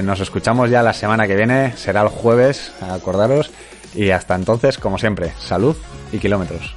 Nos escuchamos ya la semana que viene, será el jueves, acordaros, y hasta entonces, como siempre, salud y kilómetros.